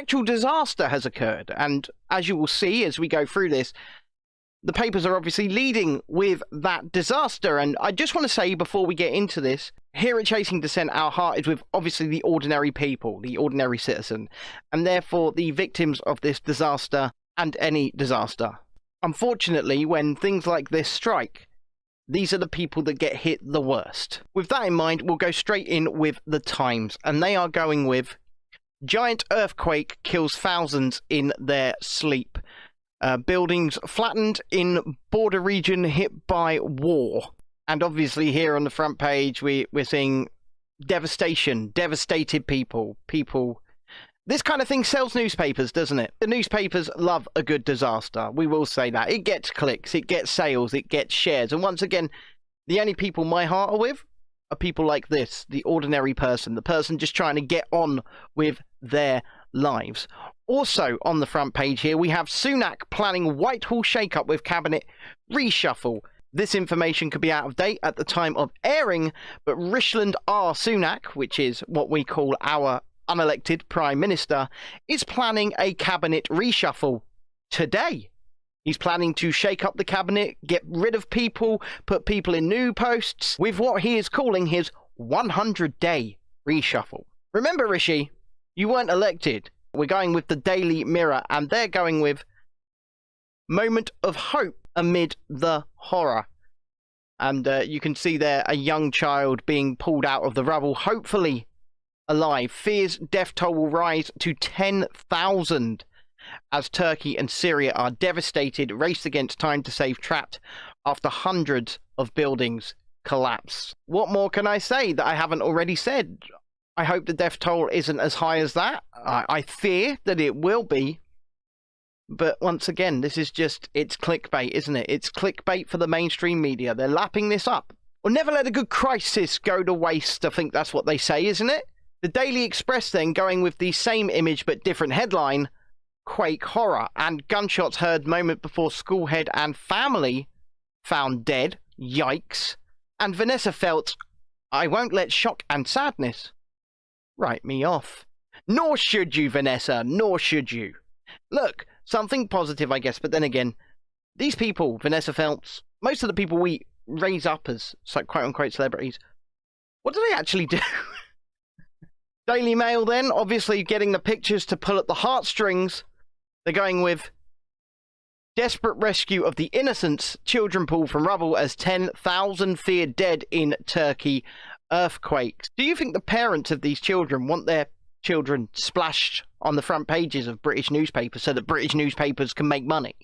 actual disaster has occurred. And as you will see as we go through this, the papers are obviously leading with that disaster. And I just want to say before we get into this, here at Chasing Dissent, our heart is with obviously the ordinary people, the ordinary citizen, and therefore the victims of this disaster and any disaster. Unfortunately, when things like this strike, these are the people that get hit the worst. With that in mind, we'll go straight in with the Times, and they are going with giant earthquake kills thousands in their sleep. Buildings flattened in border region hit by war. And obviously here on the front page, we're seeing devastation, devastated people. This kind of thing sells newspapers, doesn't it? The newspapers love a good disaster. We will say that. It gets clicks, it gets sales, it gets shares. And once again, the only people my heart are with are people like this, the ordinary person, the person just trying to get on with their lives. Also on the front page here, we have Sunak planning Whitehall shake-up with cabinet reshuffle. This information could be out of date at the time of airing, but Richland R. Sunak, which is what we call our unelected Prime Minister, is planning a cabinet reshuffle today. He's planning to shake up the cabinet, get rid of people, put people in new posts, with what he is calling his 100-day reshuffle. Remember, Rishi, you weren't elected. We're going with the Daily Mirror, and they're going with moment of hope amid the horror. And you can see there a young child being pulled out of the rubble, hopefully alive. Fears death toll will rise to 10,000 as Turkey and Syria are devastated, race against time to save trapped after hundreds of buildings collapse. What more can I say that I haven't already said? I hope the death toll isn't as high as that. I fear that it will be. But once again, this is just, it's clickbait, isn't it? It's clickbait for the mainstream media. They're lapping this up. Well, never let a good crisis go to waste, I think that's what they say, isn't it? The Daily Express then going with the same image but different headline, quake horror, and gunshots heard moment before school head and family found dead. Yikes. And Vanessa felt, I won't let shock and sadness write me off. Nor should you, Vanessa, nor should you. Look, something positive, I guess, but then again, these people, Vanessa Phelps, most of the people we raise up as quote-unquote celebrities, what do they actually do? Daily Mail then, obviously getting the pictures to pull at the heartstrings. They're going with desperate rescue of the innocents, children pulled from rubble as 10,000 feared dead in Turkey earthquakes. Do you think the parents of these children want their children splashed on the front pages of British newspapers so that British newspapers can make money?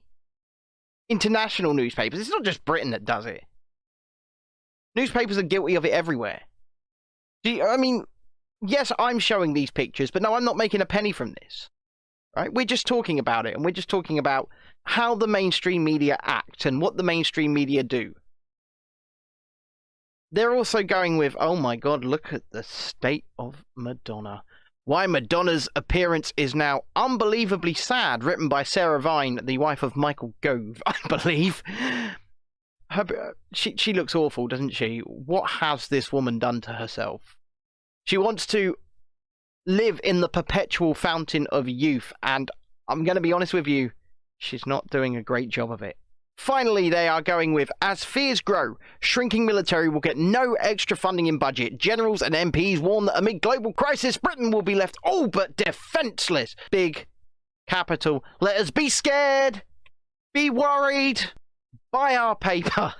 International newspapers. It's not just Britain that does it. Newspapers are guilty of it everywhere. I mean, yes, I'm showing these pictures, but no, I'm not making a penny from this. Right? We're just talking about it, and we're just talking about how the mainstream media act and what the mainstream media do. They're also going with, oh my god, look at the state of Madonna. Why Madonna's appearance is now unbelievably sad, written by Sarah Vine, the wife of Michael Gove, I believe. She looks awful, doesn't she? What has this woman done to herself? She wants to live in the perpetual fountain of youth, and I'm going to be honest with you, she's not doing a great job of it. Finally, they are going with, as fears grow, shrinking military will get no extra funding in budget. Generals and MPs warn that amid global crisis, Britain will be left all but defenceless. Big capital. Let us be scared. Be worried. Buy our paper.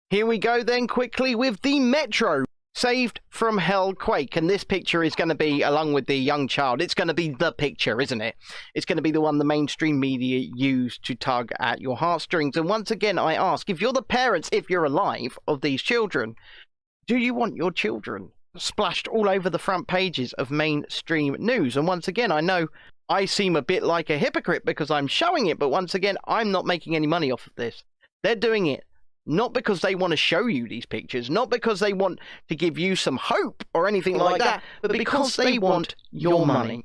Here we go then quickly with the Metro. Saved from hell quake, and this picture is going to be, along with the young child, it's going to be the picture, isn't it? It's going to be the one the mainstream media use to tug at your heartstrings. And once again, I ask, if you're the parents, if you're alive, of these children, do you want your children splashed all over the front pages of mainstream news? And once again, I know I seem a bit like a hypocrite because I'm showing it, but once again, I'm not making any money off of this. They're doing it not because they want to show you these pictures, not because they want to give you some hope or anything like that, but because they want your money.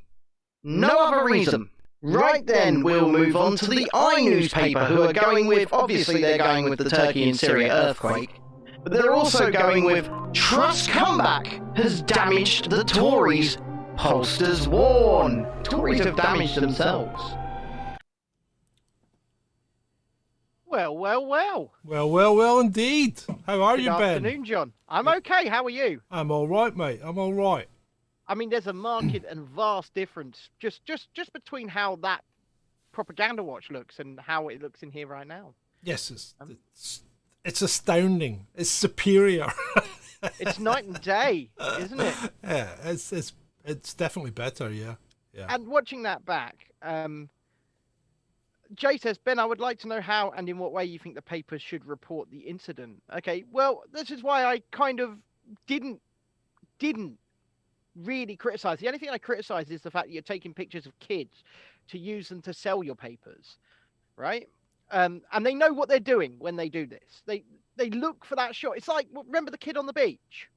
No other reason. Right then, we'll move on to the I newspaper, who are going with, obviously they're going with the Turkey and Syria earthquake, but they're also going with, Truss comeback has damaged the Tories Pollsters warn! Tories have damaged themselves. Well, well, well. Well, well, well, indeed. How are you, Ben? Good afternoon, John. I'm okay. How are you? I'm all right, mate. I'm all right. I mean, there's a marked and vast difference just between how that propaganda watch looks and how it looks in here right now. Yes, it's astounding. It's superior. It's night and day, isn't it? Yeah, it's definitely better. Yeah. And watching that back, Jay says, Ben, I would like to know how and in what way you think the papers should report the incident. Okay, well, this is why I kind of didn't really criticize. The only thing I criticize is the fact that you're taking pictures of kids to use them to sell your papers, right? And they know what they're doing when they do this. They look for that shot. It's like, remember the kid on the beach?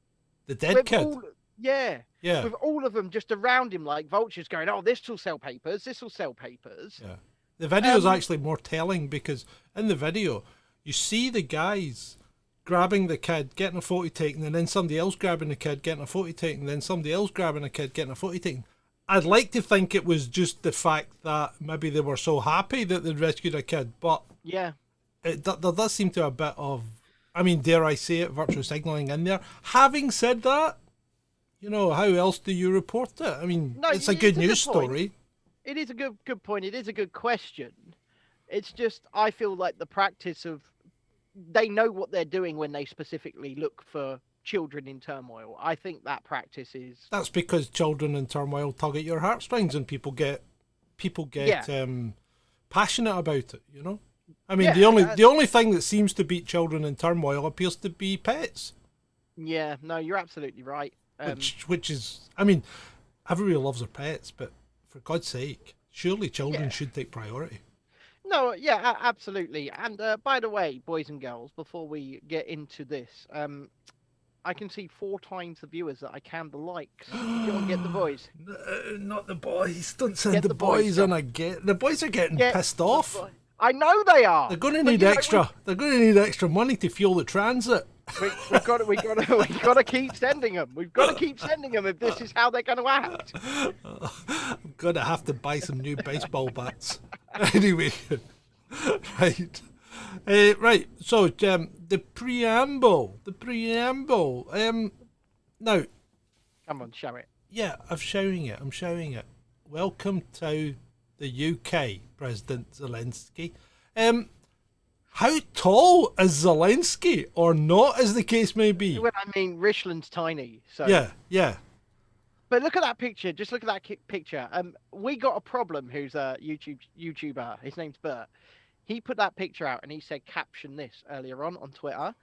The dead kid? Yeah. Yeah. With all of them just around him like vultures going, oh, this will sell papers. This will sell papers. Yeah. The video is actually more telling because in the video, you see the guys grabbing the kid, getting a photo taken, and then somebody else grabbing the kid, getting a photo taken, and then somebody else grabbing a kid, getting a photo taken. I'd like to think it was just the fact that maybe they were so happy that they'd rescued a kid, but yeah, there does seem to be a bit of, I mean, dare I say it, virtue signalling in there. Having said that, you know, how else do you report it? I mean, no, it's a good news story. It is a good point. It is a good question. It's just, I feel like the practice of, they know what they're doing when they specifically look for children in turmoil. I think that practice is... That's because children in turmoil tug at your heartstrings and people get passionate about it, you know? I mean, the only thing that seems to beat children in turmoil appears to be pets. Yeah, no, you're absolutely right. Which is, I mean, everybody loves their pets, but for God's sake, surely children should take priority. No, yeah, absolutely. And by the way, boys and girls, before we get into this, I can see 4 times the viewers that I can the likes. Do you want to get the boys? No, not the boys. Don't send the boys in again. The boys are getting pissed off. I know they are. They're going to need extra. They're going to need extra money to fuel the transit. We've got to keep sending them. We've got to keep sending them if this is how they're going to act. I'm going to have to buy some new baseball bats. Anyway, right. Right. So the preamble. Now. Come on, show it. Yeah, I'm showing it. Welcome to the UK, President Zelensky. How tall is Zelensky, or not, as the case may be? Well, I mean, Richland's tiny, so yeah. But look at that picture. Just look at that picture. We got a problem. Who's a YouTuber? His name's Bert. He put that picture out and he said, "Caption this" earlier on Twitter.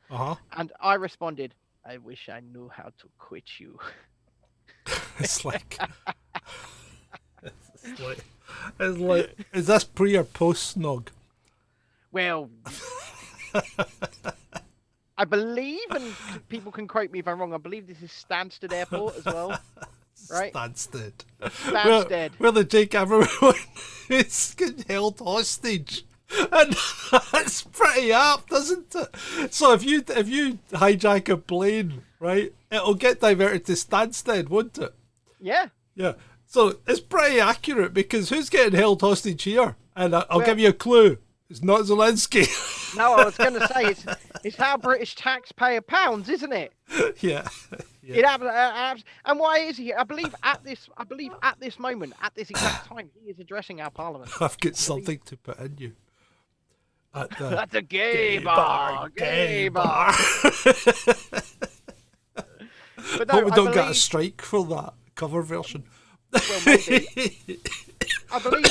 And I responded, "I wish I knew how to quit you." It's like, is this pre or post snog? Well, I believe, and people can quote me if I'm wrong, I believe this is Stansted Airport as well, right? Stansted. Where the Jake everyone is held hostage. And that's pretty apt, isn't it? So if you hijack a plane, right, it'll get diverted to Stansted, won't it? Yeah. Yeah. So it's pretty accurate because who's getting held hostage here? And I'll give you a clue. It's not Zelensky. No, I was going to say it's how British taxpayer pounds, isn't it? Yeah. It happens. And why is he? I believe at this moment, at this exact time, he is addressing our parliament. I've got something to put in you. At the gay bar. But no, hope we don't get a strike for that cover version. Well, maybe. I believe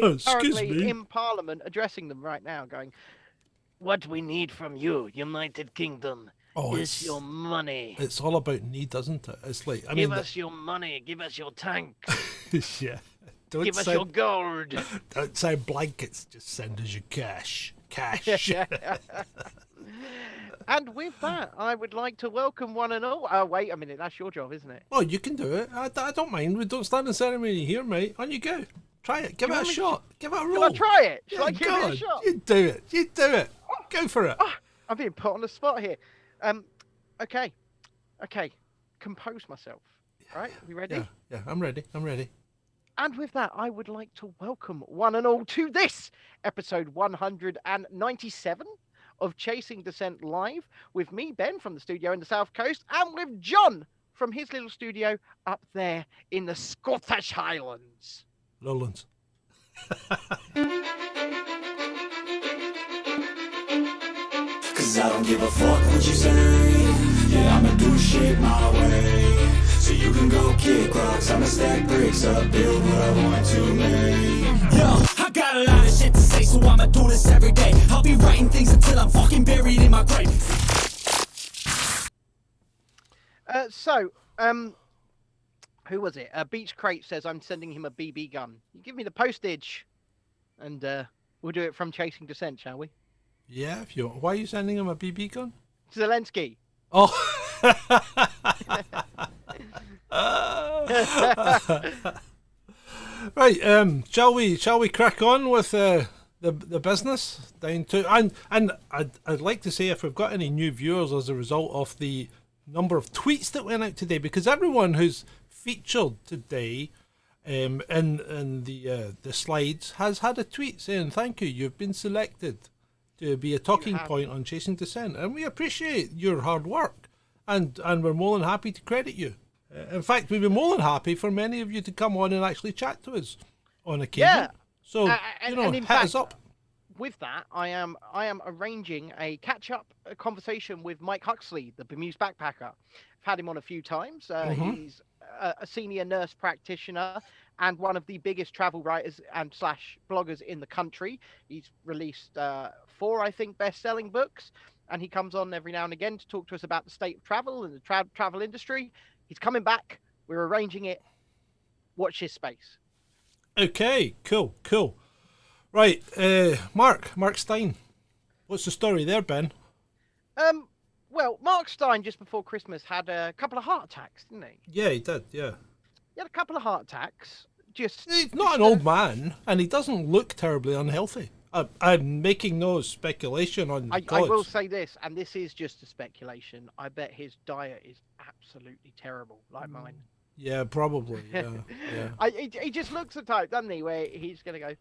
is currently in Parliament addressing them right now, going, "What we need from you, United Kingdom, is your money. It's all about need, isn't it? It's like, give us your money, give us your tanks, yeah. Give us your gold. Don't say blankets, just send us your cash. Cash." And with that, I would like to welcome one and all. Oh, wait a minute, that's your job, isn't it? Oh, you can do it. I don't mind. We don't stand in ceremony here, mate. On you go. Try it. Give it a shot. Give it a roll. Shall I try it? Shall I give it a shot? You do it. You do it. Go for it. Oh, I'm being put on the spot here. Okay. Compose myself. Right, we ready? Yeah, I'm ready. And with that, I would like to welcome one and all to this episode 197 of Chasing Dissent Live, with me, Ben, from the studio in the South Coast, and with John from his little studio up there in the Scottish Highlands. Lowlands. Cause I don't give a fuck what you say. Yeah, I'ma do shit my way. So you can go kick rocks, I'ma stack bricks up, build what I want to make. Yo, I got a lot of shit to say, so I'ma do this every day. I'll be writing things until I'm fucking buried in my grave. Who was it? Beach Crate says I'm sending him a BB gun. You give me the postage, and we'll do it from Chasing Dissent, shall we? Yeah, if you. Why are you sending him a BB gun? Zelensky. Oh. Right. Shall we crack on with the business down to and I'd like to say if we've got any new viewers as a result of the number of tweets that went out today, because everyone who's featured today in the slides has had a tweet saying thank you, you've been selected to be a talking point on Chasing Dissent, and we appreciate your hard work, and we're more than happy to credit you. In fact, we'd be more than happy for many of you to come on and actually chat to us on occasion. Yeah. So and hit us up. With that, I am arranging a catch-up conversation with Mike Huxley, the bemused backpacker. I've had him on a few times. He's a senior nurse practitioner and one of the biggest travel writers and / bloggers in the country. He's released 4, I think, best-selling books, and he comes on every now and again to talk to us about the state of travel and the travel industry. He's coming back. We're arranging it. Watch his space. Okay, cool. Right, Mark Stein. What's the story there, Ben? Well, Mark Stein, just before Christmas, had a couple of heart attacks, didn't he? Yeah, he did, yeah. He had a couple of heart attacks. He's not an old man, and he doesn't look terribly unhealthy. I'm making no speculation on I will say this, and this is just a speculation. I bet his diet is absolutely terrible, like mine. Yeah, probably, yeah. He just looks the type, doesn't he, where he's going to go,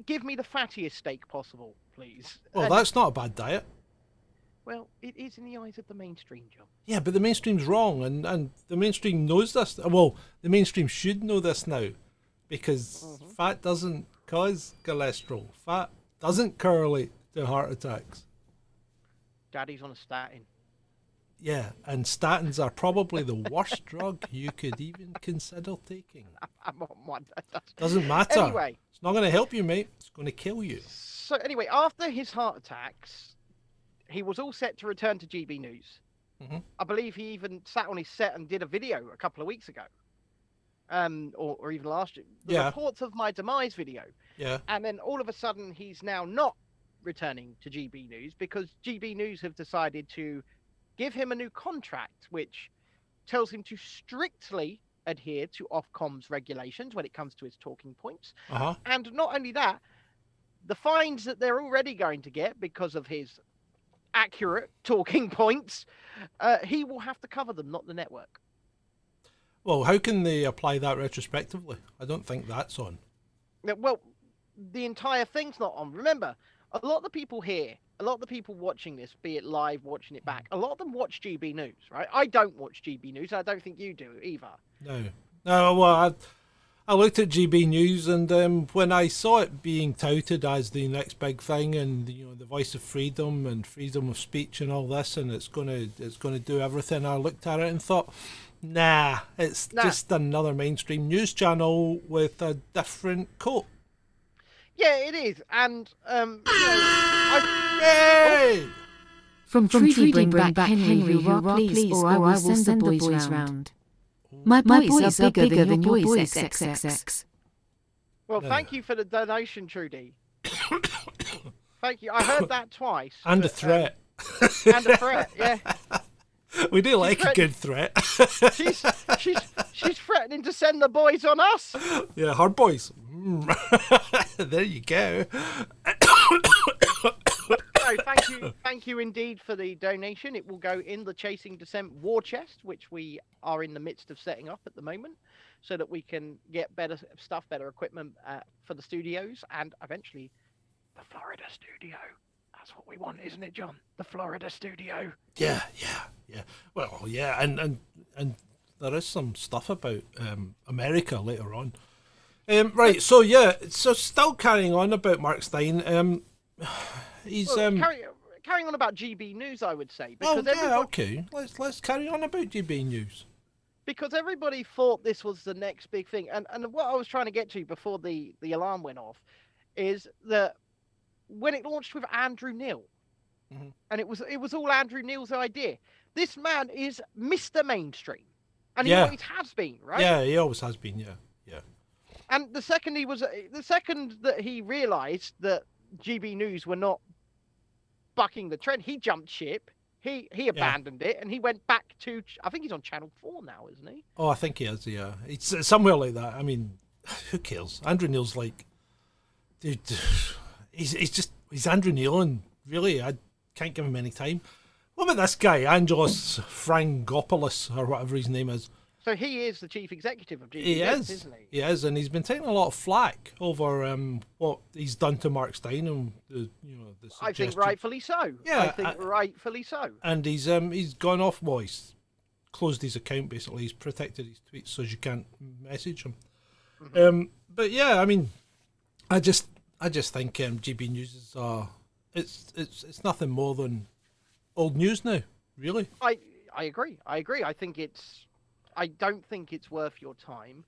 give me the fattiest steak possible, please. Well, that's not a bad diet. Well, it is in the eyes of the mainstream, John. Yeah, but the mainstream's wrong, and the mainstream knows this. Well, the mainstream should know this now, because fat doesn't cause cholesterol. Fat doesn't correlate to heart attacks. Daddy's on a statin. Yeah, and statins are probably the worst drug you could even consider taking. I'm on one. Doesn't matter. Anyway. It's not going to help you, mate. It's going to kill you. So anyway, after his heart attacks, he was all set to return to GB News. I believe he even sat on his set and did a video a couple of weeks ago. Or even last year. The Reports of My Demise video. Yeah. And then all of a sudden he's now not returning to GB News because GB News have decided to give him a new contract, which tells him to strictly adhere to Ofcom's regulations when it comes to his talking points. And not only that, the fines that they're already going to get because of his accurate talking points, he will have to cover them, not the network. Well, how can they apply that retrospectively? I don't think that's on. Well, the entire thing's not on. Remember, a lot of the people here, a lot of the people watching this, be it live, watching it back, a lot of them watch GB News, right? I don't watch GB News, and I don't think you do either. No, well, I looked at GB News, and when I saw it being touted as the next big thing, and the voice of freedom and freedom of speech and all this, and it's gonna do everything, I looked at it and thought, nah, it's just another mainstream news channel with a different coat. Yeah, it is, and From Trudy, bring back Henry, you are, please, or I will send the boys round. My boys are bigger than your boys, XXX. Well, thank you for the donation, Trudy. Thank you. I heard that twice. And a threat. And a threat, yeah. We do like a good threat. she's threatening to send the boys on us. Yeah, hard boys. There you go. So thank you indeed for the donation. It will go in the Chasing Dissent war chest, which we are in the midst of setting up at the moment, so that we can get better stuff, better equipment for the studios, and eventually the Florida studio. That's what we want, isn't it, John? The Florida studio. Yeah. Well, yeah, and there is some stuff about America later on. Right, so still carrying on about Mark Stein. He's carrying on about GB News, I would say. Because okay. Let's carry on about GB News. Because everybody thought this was the next big thing, and what I was trying to get to before the alarm went off is that when it launched with Andrew Neil, and it was all Andrew Neil's idea. This man is Mr. Mainstream, and he always has been, right? Yeah, he always has been. Yeah. And the second that he realised that GB News were not bucking the trend, he jumped ship. He abandoned it, and he went back to, I think he's on Channel 4 now, isn't he? Oh, I think he is. Yeah, it's somewhere like that. I mean, who cares? Andrew Neil's like, dude, he's Andrew Neil, and really, I can't give him any time. What about this guy, Angelos Frangopoulos, or whatever his name is? So he is the chief executive of GB News, isn't he? He is, and he's been taking a lot of flack over what he's done to Mark Stein and the I think rightfully so. Yeah, I think rightfully so. And he's gone off. Well, he's closed his account basically. He's protected his tweets so you can't message him. But yeah, I mean, I just think GB News is it's nothing more than old news now. Really, I agree. I don't think it's worth your time.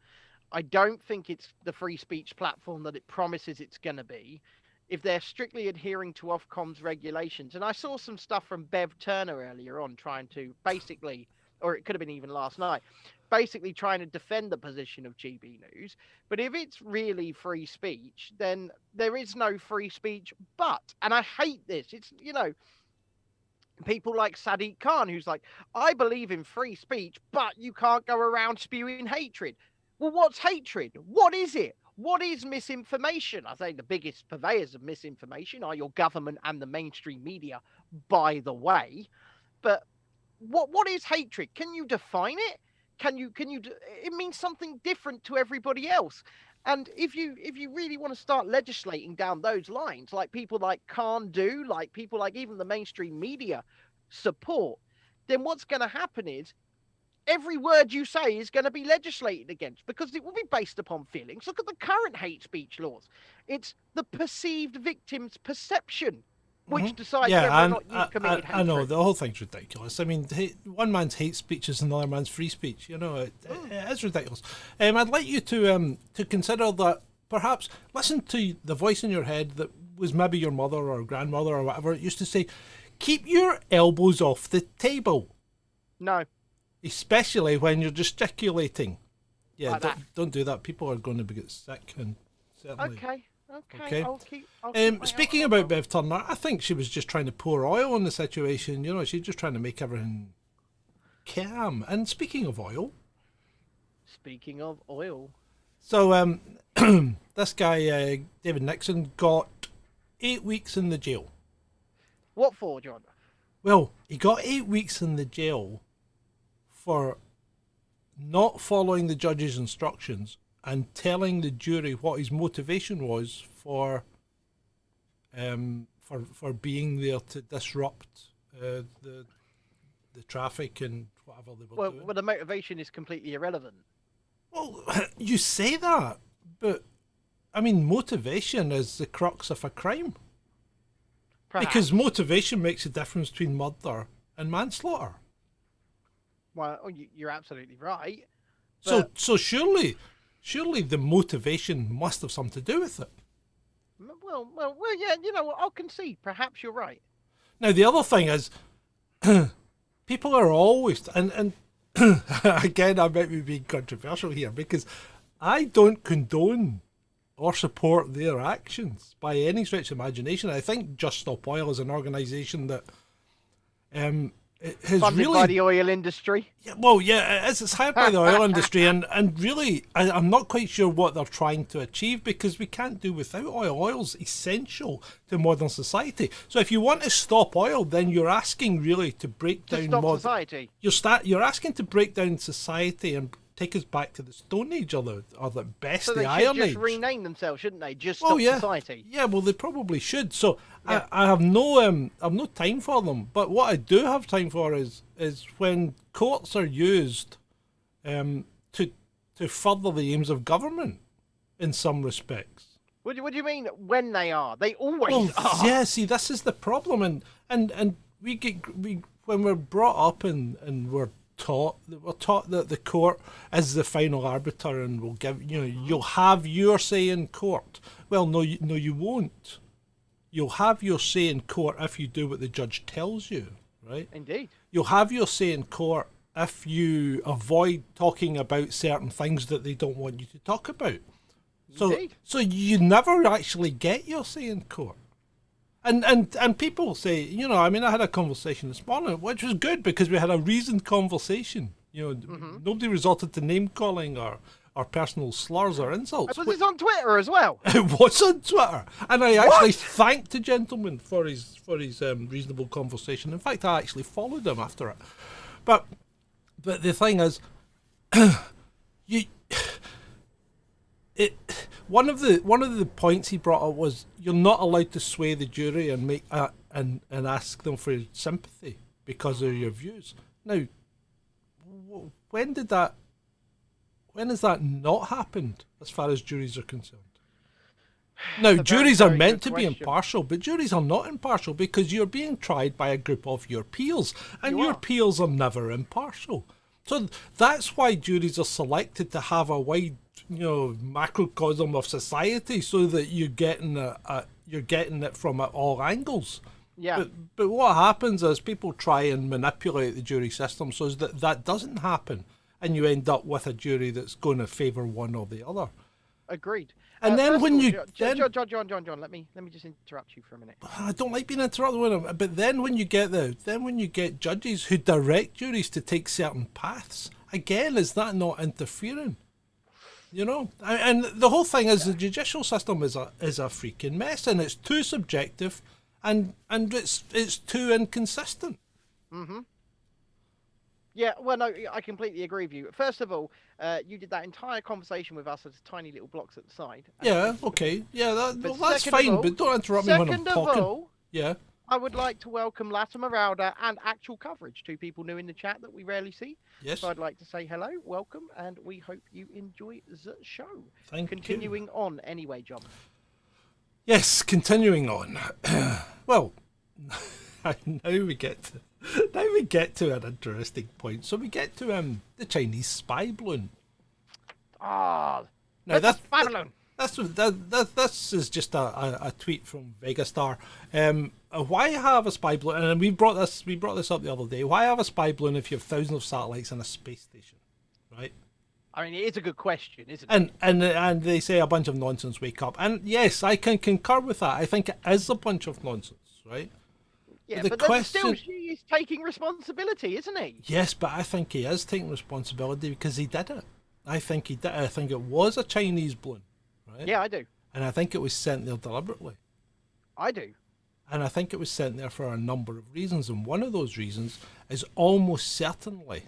I don't think it's the free speech platform that it promises it's going to be. If they're strictly adhering to Ofcom's regulations, and I saw some stuff from Bev Turner earlier on trying to basically, or it could have been even last night, basically trying to defend the position of GB News. But if it's really free speech, then there is no free speech. But, and I hate this, it's, people like Sadiq Khan, who's like, I believe in free speech, but you can't go around spewing hatred. Well, what's hatred? What is it? What is misinformation? I say the biggest purveyors of misinformation are your government and the mainstream media, by the way. But what is hatred? Can you define it? It means something different to everybody else. And if you really want to start legislating down those lines, like people like Khan do, like people like even the mainstream media support, then what's going to happen is every word you say is going to be legislated against, because it will be based upon feelings. Look at the current hate speech laws. It's the perceived victim's perception which decides whether or not you've committed hatred. I know, the whole thing's ridiculous. I mean, one man's hate speech is another man's free speech. It is ridiculous. I'd like you to consider that, perhaps listen to the voice in your head that was maybe your mother or grandmother or whatever. It used to say, keep your elbows off the table. No. Especially when you're gesticulating. Yeah, like don't do that. People are going to get sick, and certainly... Okay. I'll keep speaking about Bev Turner, I think she was just trying to pour oil on the situation. She's just trying to make everything calm. And speaking of oil, so this guy David Nixon got 8 weeks in the jail. What for, John? Well, he got 8 weeks in the jail for not following the judge's instructions and telling the jury what his motivation was for being there to disrupt the traffic and whatever they were doing. Well, the motivation is completely irrelevant. Well, you say that, but I mean, motivation is the crux of a crime. Perhaps. Because motivation makes a difference between murder and manslaughter. Well, you're absolutely right. So surely the motivation must have something to do with it. Well, yeah, I'll concede. Perhaps you're right. Now, the other thing is, people are always, and again, I might be being controversial here, because I don't condone or support their actions by any stretch of imagination. I think Just Stop Oil is an organisation that has Funded really by the oil industry. Yeah, well, yeah, it is. It's hired by the oil industry, and really, I'm not quite sure what they're trying to achieve because we can't do without oil. Oil's essential to modern society. So if you want to stop oil, then you're asking really to break down Society. You're asking to break down society and take us back to the Stone Age or the best So the they Iron should Age. just rename themselves, shouldn't they? Just Well, Stop yeah. Society. Yeah, well, they probably should. So Yeah. I have no time for them. But what I do have time for is when courts are used to further the aims of government in some respects. What do you mean when they are? They always are. Yeah, see, this is the problem, and when we're brought up and we're taught that the court is the final arbiter and will give you'll have your say in court. Well, no, you won't. You'll have your say in court if you do what the judge tells you, right? Indeed. You'll have your say in court if you avoid talking about certain things that they don't want you to talk about. Indeed. So you never actually get your say in court. And people say, I mean, I had a conversation this morning, which was good because we had a reasoned conversation. Nobody resorted to name calling or personal slurs or insults. Was this on Twitter as well? It was on Twitter, and I actually thanked the gentleman for his reasonable conversation. In fact, I actually followed him after it. But the thing is, one of the points he brought up was you're not allowed to sway the jury and make and ask them for sympathy because of your views. Now, when has that not happened as far as juries are concerned? Now, juries are meant to be impartial, but juries are not impartial because you're being tried by a group of your peers, and your peers are never impartial. So that's why juries are selected to have a wide, macrocosm of society, so that you're getting it from all angles. Yeah. But what happens is people try and manipulate the jury system so that doesn't happen, and you end up with a jury that's going to favour one or the other. Agreed. And then when John, let me just interrupt you for a minute. I don't like being interrupted with him, but then when you get judges who direct juries to take certain paths, again, is that not interfering? And the whole thing is the judicial system is a freaking mess, and it's too subjective, and it's too inconsistent. Mm-hmm. Yeah, well, no, I completely agree with you. First of all, you did that entire conversation with us as tiny little blocks at the side. Yeah, okay. Yeah, that's fine, but don't interrupt me when I'm talking. Second of all, yeah, I would like to welcome Latimeralda and Actual Coverage, two people new in the chat that we rarely see. Yes. So I'd like to say hello, welcome, and we hope you enjoy the show. Thank you. Continuing on anyway, John. Yes, continuing on. Well, now we get to an interesting point. So we get to the Chinese spy balloon. Oh, now that's spy balloon. This is just a tweet from Vegastar. Why have a spy balloon? And we brought this up the other day. Why have a spy balloon if you have thousands of satellites and a space station, right? I mean, it is a good question, isn't it? And they say a bunch of nonsense. Wake up. And yes, I can concur with that. I think it is a bunch of nonsense, right? Yeah, but still, he is taking responsibility, isn't he? Yes, but I think he is taking responsibility because he did it. I think he did. I think it was a Chinese balloon, right? Yeah, I do. And I think it was sent there deliberately. I do. And I think it was sent there for a number of reasons, and one of those reasons is almost certainly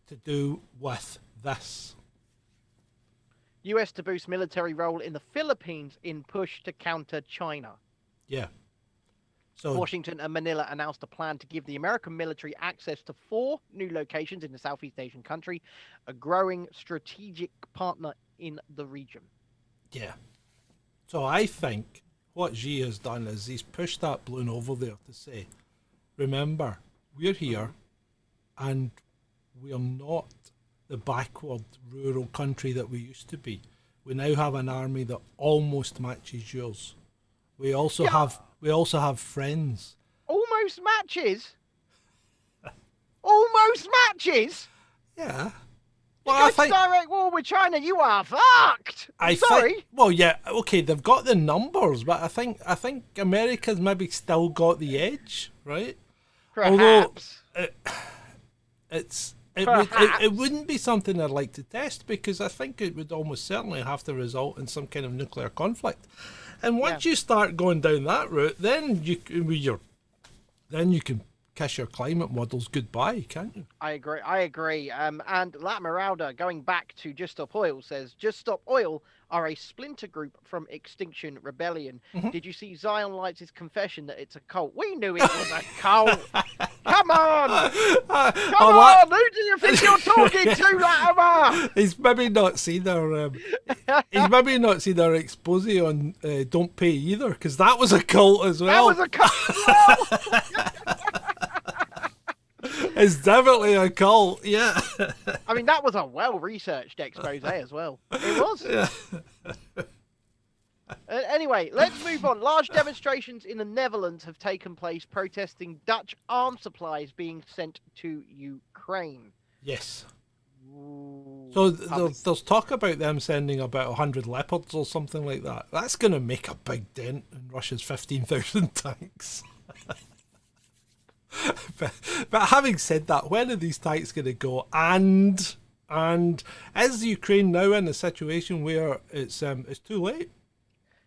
to do with this. US to boost military role in the Philippines in push to counter China. Yeah. So Washington and Manila announced a plan to give the American military access to 4 new locations in the Southeast Asian country, a growing strategic partner in the region. Yeah. So I think what Xi has done is he's pushed that balloon over there to say, remember, we're here and we're not the backward rural country that we used to be. We now have an army that almost matches yours. We also have friends. Almost matches? Almost matches? Yeah. Well, you go to direct war with China, you are fucked. Sorry. Well, yeah, okay, they've got the numbers, but I think America's maybe still got the edge, right? Perhaps. it wouldn't be something I'd like to test, because I think it would almost certainly have to result in some kind of nuclear conflict. And once you start going down that route, then you can kiss your climate models goodbye, can't you? I agree. And Latmeralda, going back to Just Stop Oil, says Just Stop Oil are a splinter group from Extinction Rebellion. Did you see Zion Lights' confession that it's a cult? We knew it was a cult. Come on! Come on! Who do you think you're talking to, Latimer? He's maybe not seen our expose on Don't Pay either, because that was a cult as well. That was a cult as well. It's definitely a cult, yeah. I mean, that was a well-researched expose as well. It was. Yeah. Anyway, let's move on. Large demonstrations in the Netherlands have taken place protesting Dutch arms supplies being sent to Ukraine. Yes. Ooh, So there's talk about them sending about 100 Leopards or something like that. That's going to make a big dent in Russia's 15,000 tanks. But having said that, when are these tanks going to go? And is Ukraine now in a situation where it's too late?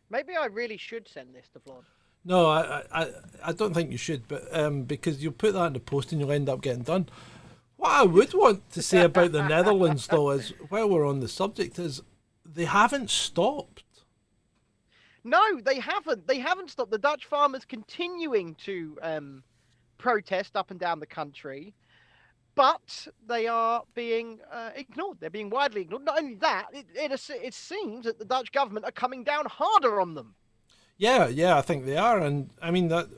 Maybe I really should send this to Vlad. No, I don't think you should, but because you'll put that in the post and you'll end up getting done. What I would want to say about the Netherlands, though, is, while we're on the subject, is they haven't stopped. No, they haven't. They haven't stopped. The Dutch farmers continuing to protest up and down the country, but they are being ignored. They're being widely ignored. Not only that, it seems that the Dutch government are coming down harder on them. Yeah, I think they are, and I mean that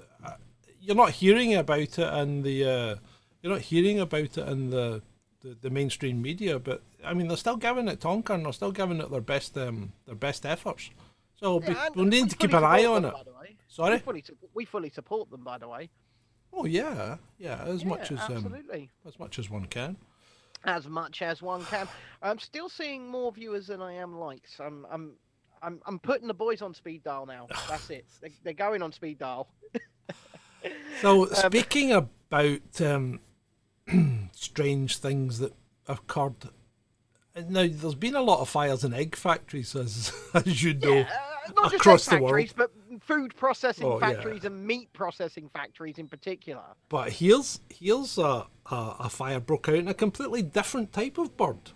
you're not hearing about it in the the mainstream media, but I mean they're still giving it tonker, and they're still giving it their best efforts. So we'll need to keep an eye on it. Sorry, we fully support them, by the way. Oh yeah, as much as absolutely. As much as one can. As much as one can. I'm still seeing more viewers than I am likes. I'm putting the boys on speed dial now. That's it. They're going on speed dial. So speaking about strange things that occurred, now there's been a lot of fires in egg factories, as you know, not across just the egg factories, world. but food processing factories and meat processing factories in particular. But here's a fire broke out in a completely different type of bird.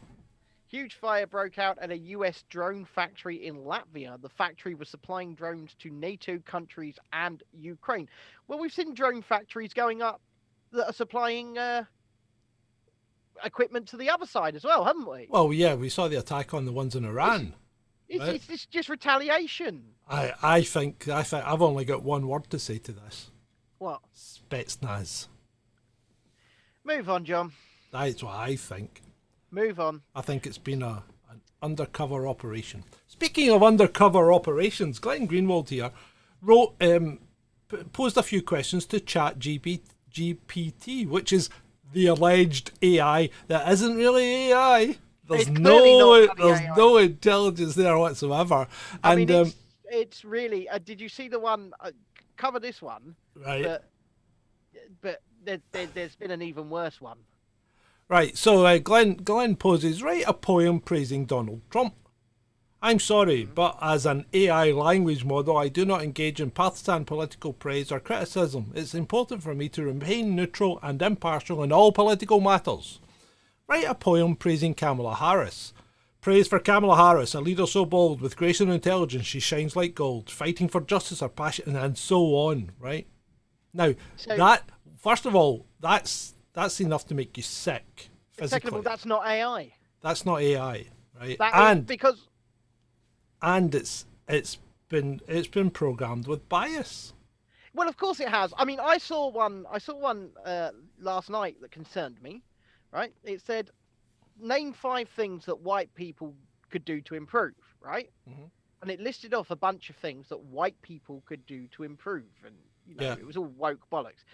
Huge fire broke out at a US drone factory in Latvia. The factory was supplying drones to NATO countries and Ukraine. Well, we've seen drone factories going up that are supplying equipment to the other side as well, haven't we? Well, yeah, we saw the attack on the ones in Iran. It's just retaliation. I think I've only got one word to say to this. What? Spetsnaz. Move on, John. That's what I think. Move on. I think it's been an undercover operation. Speaking of undercover operations, Glenn Greenwald here wrote, posed a few questions to ChatGPT, which is the alleged AI that isn't really AI. There's no intelligence there whatsoever. I mean, it's really. Did you see the one? Cover this one. Right. But there's been an even worse one. Right. So Glenn poses, write a poem praising Donald Trump. I'm sorry, but as an AI language model, I do not engage in partisan political praise or criticism. It's important for me to remain neutral and impartial in all political matters. Write a poem praising Kamala Harris. Praise for Kamala Harris, a leader so bold, with grace and intelligence she shines like gold, fighting for justice her passion, and so on, right? Now, first of all, that's enough to make you sick physically. Second of all, that's not AI. That's not AI, right? And it's been programmed with bias. Well, of course it has. I mean, I saw one last night that concerned me. Right? It said, name 5 things that white people could do to improve, right? Mm-hmm. And it listed off a bunch of things that white people could do to improve. And, it was all woke bollocks.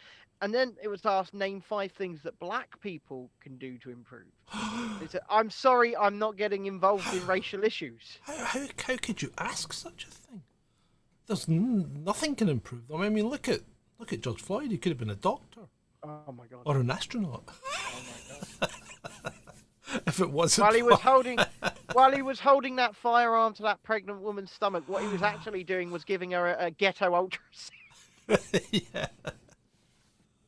And then it was asked, name 5 things that black people can do to improve. It said, I'm sorry, I'm not getting involved in racial issues. How could you ask such a thing? There's nothing can improve them. I mean, look at George Floyd. He could have been a doctor. Oh my god. Or an astronaut. Oh my god. If it wasn't while he was holding that firearm to that pregnant woman's stomach, what he was actually doing was giving her a ghetto ultrasound. Yeah.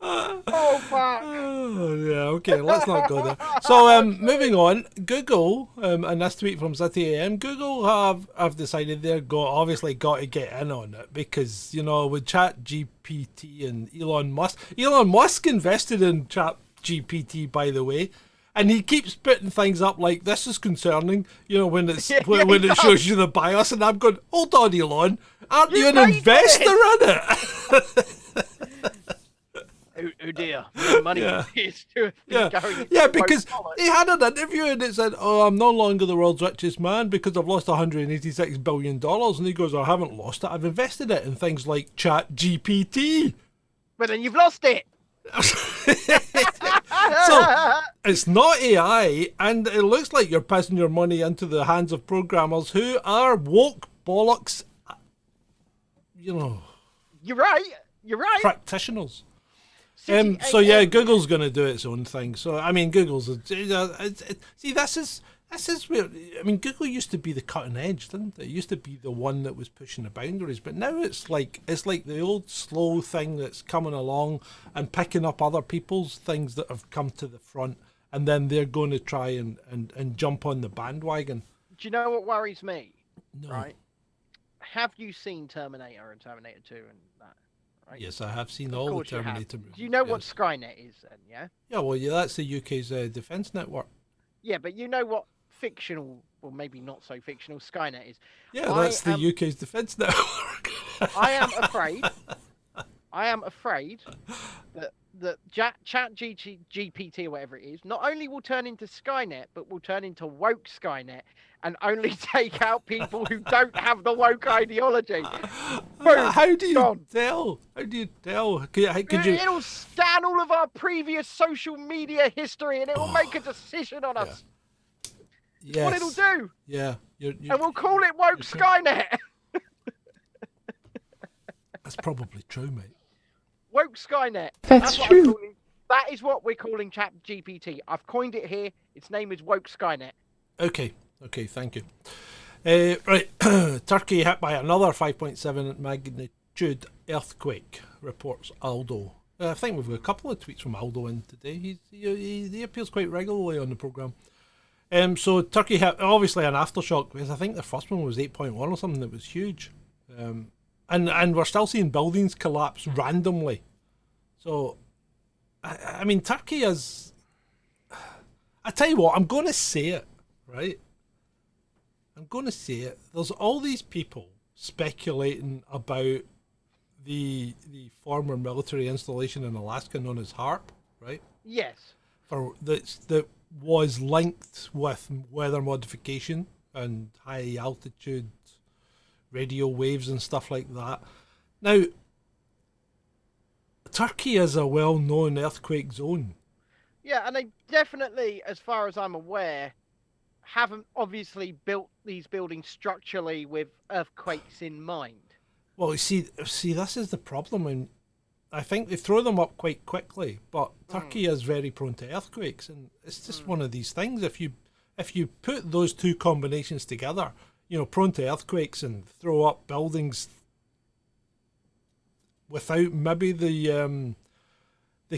Oh fuck. Oh, yeah, okay, let's not go there. So, moving on, Google, and this tweet from City AM, Google have decided they're obviously got to get in on it because, you know, with ChatGPT and Elon Musk invested in ChatGPT, by the way, and he keeps putting things up like, this is concerning, you know, when it's when it shows you the bias, and I'm going, hold on, Elon, aren't you an investor in it? Oh dear, my money is going because he had an interview and it said, "Oh, I'm no longer the world's richest man because I've lost $186 billion." And he goes, "I haven't lost it. I've invested it in things like ChatGPT." But then you've lost it. So it's not AI, and it looks like you're passing your money into the hands of programmers who are woke bollocks. You know, you're right. Practitioners. So yeah, Google's going to do its own thing. So I mean, Google's see, this is where, I mean, Google used to be the cutting edge, didn't it? It used to be the one that was pushing the boundaries, but now it's like the old slow thing that's coming along and picking up other people's things that have come to the front, and then they're going to try and jump on the bandwagon. Do you know what worries me? No. Right? Have you seen Terminator and Terminator 2 and that? Right? Yes, I have seen all the Terminator movies. Do you know what Skynet is then, yeah? Yeah, well, yeah, that's the UK's defence network. Yeah, but you know what fictional, or maybe not so fictional, Skynet is? Yeah, that's the UK's defence network. I am afraid that ChatGPT or whatever it is, not only will turn into Skynet, but will turn into woke Skynet and only take out people who don't have the woke ideology. Boom, How do you gone. tell? How do you tell? Could you... It'll scan all of our previous social media history and it will make a decision on us. Yes. What it'll do. Yeah. And we'll call it woke Skynet. That's probably true, mate. Woke Skynet. That's true. That is what we're calling ChatGPT. I've coined it here. Its name is woke Skynet. Okay, thank you. Right, Turkey hit by another 5.7 magnitude earthquake, reports Aldo. I think we've got a couple of tweets from Aldo in today. He appears quite regularly on the programme. So Turkey hit, obviously, an aftershock, because I think the first one was 8.1 or something that was huge. And we're still seeing buildings collapse randomly. So, I mean, Turkey is... I tell you what, I'm going to say it, right? I'm going to say it. There's all these people speculating about the former military installation in Alaska known as HARP, right? Yes. That was linked with weather modification and high altitude radio waves and stuff like that. Now, Turkey is a well-known earthquake zone. Yeah, and they definitely, as far as I'm aware, haven't obviously built these buildings structurally with earthquakes in mind. Well, you see, this is the problem, and I think they throw them up quite quickly, but Turkey is very prone to earthquakes, and it's just one of these things. If you put those two combinations together, you know, prone to earthquakes and throw up buildings without maybe the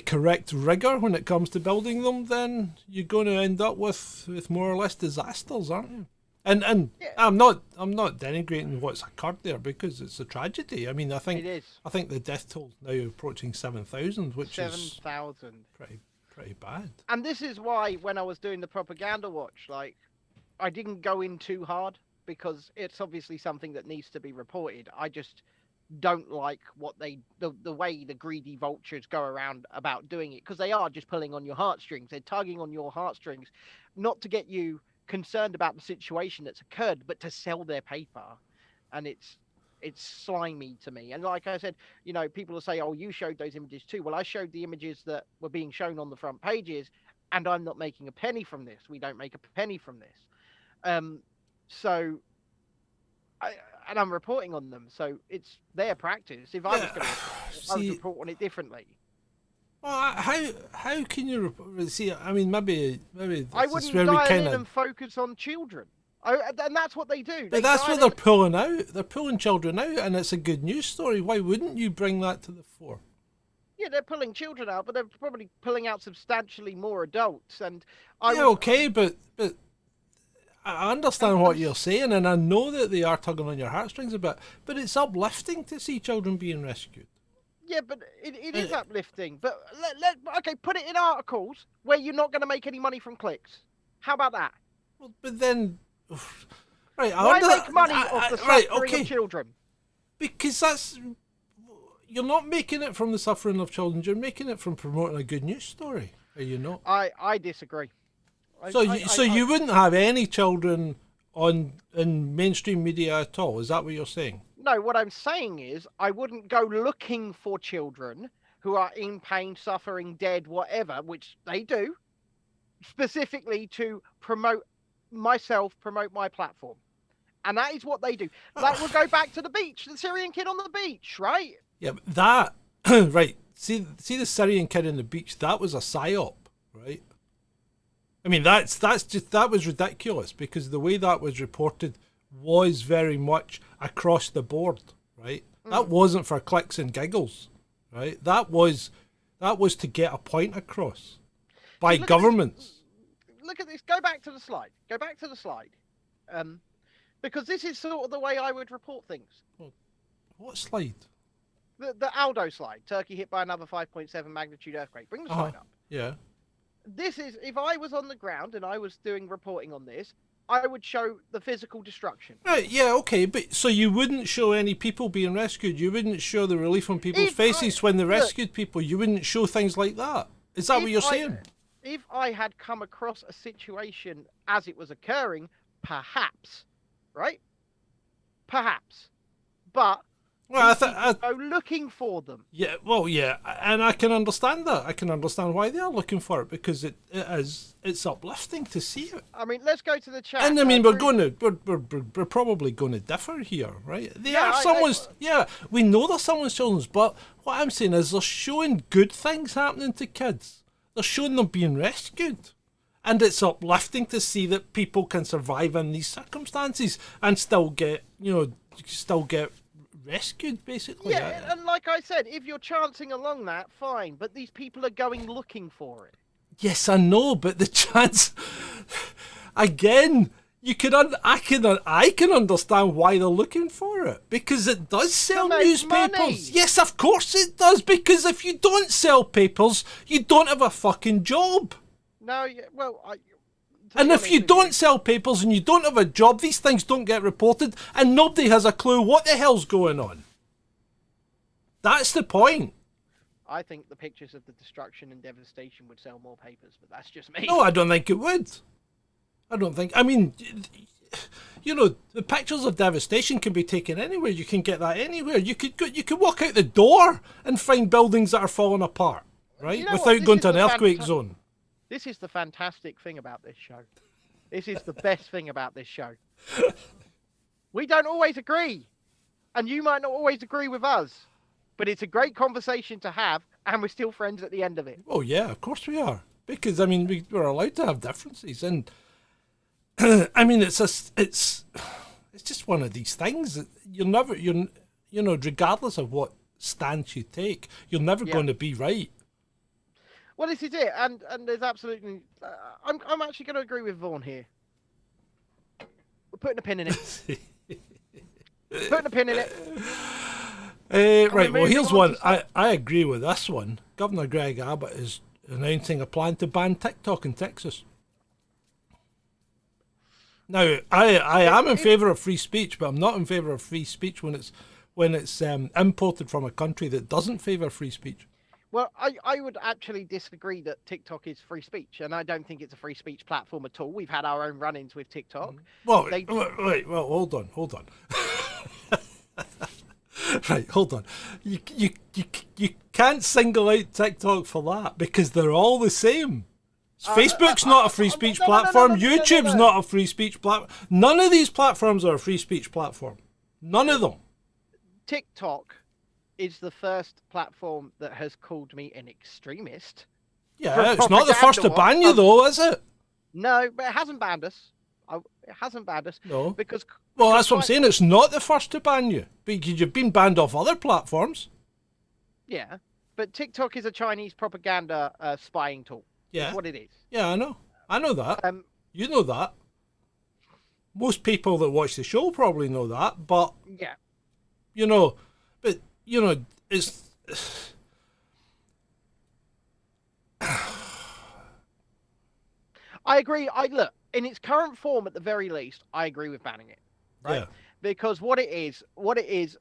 correct rigor when it comes to building them, then you're going to end up with more or less disasters, aren't you? And yeah. I'm not denigrating what's occurred there, because it's a tragedy. I mean, I think it is. I think the death toll now approaching 7,000, which is 7,000. Pretty bad. And this is why when I was doing the propaganda watch, like, I didn't go in too hard, because it's obviously something that needs to be reported. I just don't like what the way the greedy vultures go around about doing it, because they are just pulling on your heartstrings. They're tugging on your heartstrings, not to get you concerned about the situation that's occurred, but to sell their paper. And it's slimy to me. And like I said, you know, people will say, oh, you showed those images too. Well, I showed the images that were being shown on the front pages, and I'm not making a penny from this. We don't make a penny from this. So I'm reporting on them, so it's their practice. If I was going to report, I would report on it differently. Well, how can you see? I mean, maybe I this wouldn't is where we dial kind in of. and focus on children. And that's what they do. But that's what they're pulling out. They're pulling children out, and it's a good news story. Why wouldn't you bring that to the fore? Yeah, they're pulling children out, but they're probably pulling out substantially more adults. And Okay, but I understand what you're saying, and I know that they are tugging on your heartstrings a bit. But it's uplifting to see children being rescued. Yeah, but it is uplifting. But okay, put it in articles where you're not going to make any money from clicks. How about that? Well, but then, right? Why make money off the suffering of children? Because you're not making it from the suffering of children. You're making it from promoting a good news story. Are you not? I disagree. So you wouldn't have any children in mainstream media at all? Is that what you're saying? No, what I'm saying is I wouldn't go looking for children who are in pain, suffering, dead, whatever, which they do, specifically to promote my platform. And that is what they do. That would go back to the beach, the Syrian kid on the beach, right? Yeah, but that, right. See the Syrian kid on the beach, that was a psyop, right? I mean, that was ridiculous because the way that was reported was very much across the board, right? That wasn't for clicks and giggles, right? That was to get a point across by governments. Look at this. Go back to the slide. Because this is sort of the way I would report things. What slide? The Aldo slide. Turkey hit by another 5.7 magnitude earthquake. Bring the slide up. Yeah. This is, if I was on the ground and I was doing reporting on this, I would show the physical destruction. Right, yeah, okay, but so you wouldn't show any people being rescued? You wouldn't show the relief on people's faces when they rescued people? You wouldn't show things like that? Is that what you're saying? If I had come across a situation as it was occurring, perhaps, right? Perhaps. But well, I go looking for them. Yeah, well, yeah, and I can understand that. I can understand why they are looking for it because it's uplifting to see it. I mean, let's go to the chat. And I mean, we're probably going to differ here, right? We know they're someone's children's, but what I'm saying is they're showing good things happening to kids. They're showing them being rescued. And it's uplifting to see that people can survive in these circumstances and still get rescued, basically. Yeah, and like I said, if you're chancing along that, fine. But these people are going looking for it. Yes, I know, but the chance again, I can understand why they're looking for it because it does sell newspapers. Money. Yes, of course it does. Because if you don't sell papers, you don't have a fucking job. No, well, and if you don't sell papers and you don't have a job, these things don't get reported and nobody has a clue what the hell's going on. That's the point. I think the pictures of the destruction and devastation would sell more papers, but that's just me. No, I don't think it would. I mean, the pictures of devastation can be taken anywhere. You can get that anywhere. You could walk out the door and find buildings that are falling apart, right? Without going to an earthquake zone. This is the fantastic thing about this show. This is the best thing about this show. We don't always agree. And you might not always agree with us. But it's a great conversation to have. And we're still friends at the end of it. Oh, yeah, of course we are. Because, I mean, we're allowed to have differences. And, I mean, it's just one of these things. That regardless of what stance you take, you're never going to be right. Well, this is it, and there's absolutely. I'm actually going to agree with Vaughan here. We're putting a pin in it. Putting a pin in it. Right. Well, here's one. I agree with this one. Governor Greg Abbott is announcing a plan to ban TikTok in Texas. Now, I am in favour of free speech, but I'm not in favour of free speech when it's imported from a country that doesn't favour free speech. Well, I would actually disagree that TikTok is free speech, and I don't think it's a free speech platform at all. We've had our own run-ins with TikTok. Well, wait, hold on. Right, hold on. You can't single out TikTok for that because they're all the same. Facebook's not a free speech platform. YouTube's not a free speech platform. None of these platforms are a free speech platform. None of them. TikTok is the first platform that has called me an extremist. Yeah, it's not the first to ban you, though, is it? No, but it hasn't banned us. It hasn't banned us. No. Because that's what I'm saying. It's not the first to ban you because you've been banned off other platforms. Yeah, but TikTok is a Chinese propaganda spying tool. Yeah. That's what it is. Yeah, I know. I know that. You know that. Most people that watch the show probably know that, but yeah, it's I agree. Look, in its current form, at the very least, I agree with banning it. Right? Yeah. Because what it is,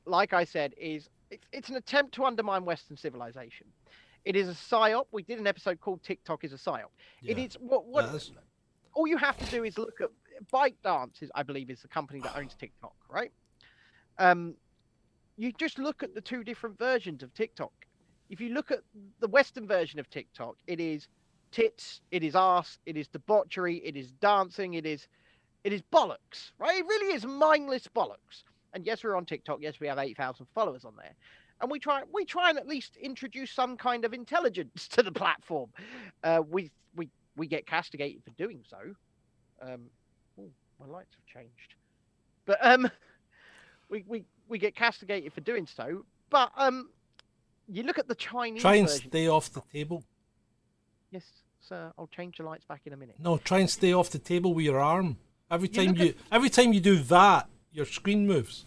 like I said, is it's an attempt to undermine Western civilization. It is a psyop. We did an episode called "TikTok is a psyop." Yeah. It is what. All you have to do is look at ByteDance, I believe, is the company that owns TikTok, right? You just look at the two different versions of TikTok. If you look at the Western version of TikTok, it is tits, it is arse, it is debauchery, it is dancing, it is bollocks, right? It really is mindless bollocks. And yes, we're on TikTok. Yes, we have 8,000 followers on there. And we try and at least introduce some kind of intelligence to the platform. We get castigated for doing so. My lights have changed. But we get castigated for doing so. But you look at the Chinese try and version. Stay off the table. Yes, sir. I'll change the lights back in a minute. No, try and stay off the table with your arm. Every time you do that, your screen moves.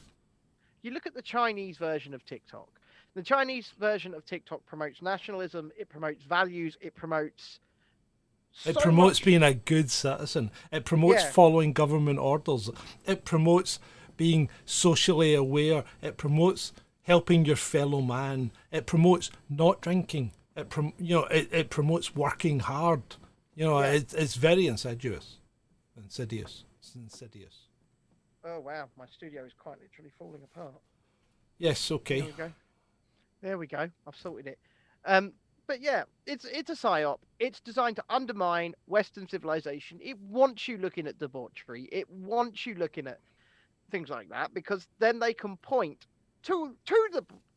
You look at the Chinese version of TikTok. The Chinese version of TikTok promotes nationalism. It promotes values. It promotes. It promotes being a good citizen. It promotes following government orders. It promotes being socially aware. It promotes helping your fellow man. It promotes not drinking. It promotes working hard. It's very insidious. Insidious. It's insidious. Oh wow, my studio is quite literally falling apart. Yes, okay. There we go. I've sorted it. But yeah, it's a psyop. It's designed to undermine Western civilization. It wants you looking at debauchery. It wants you looking at things like that, because then they can point to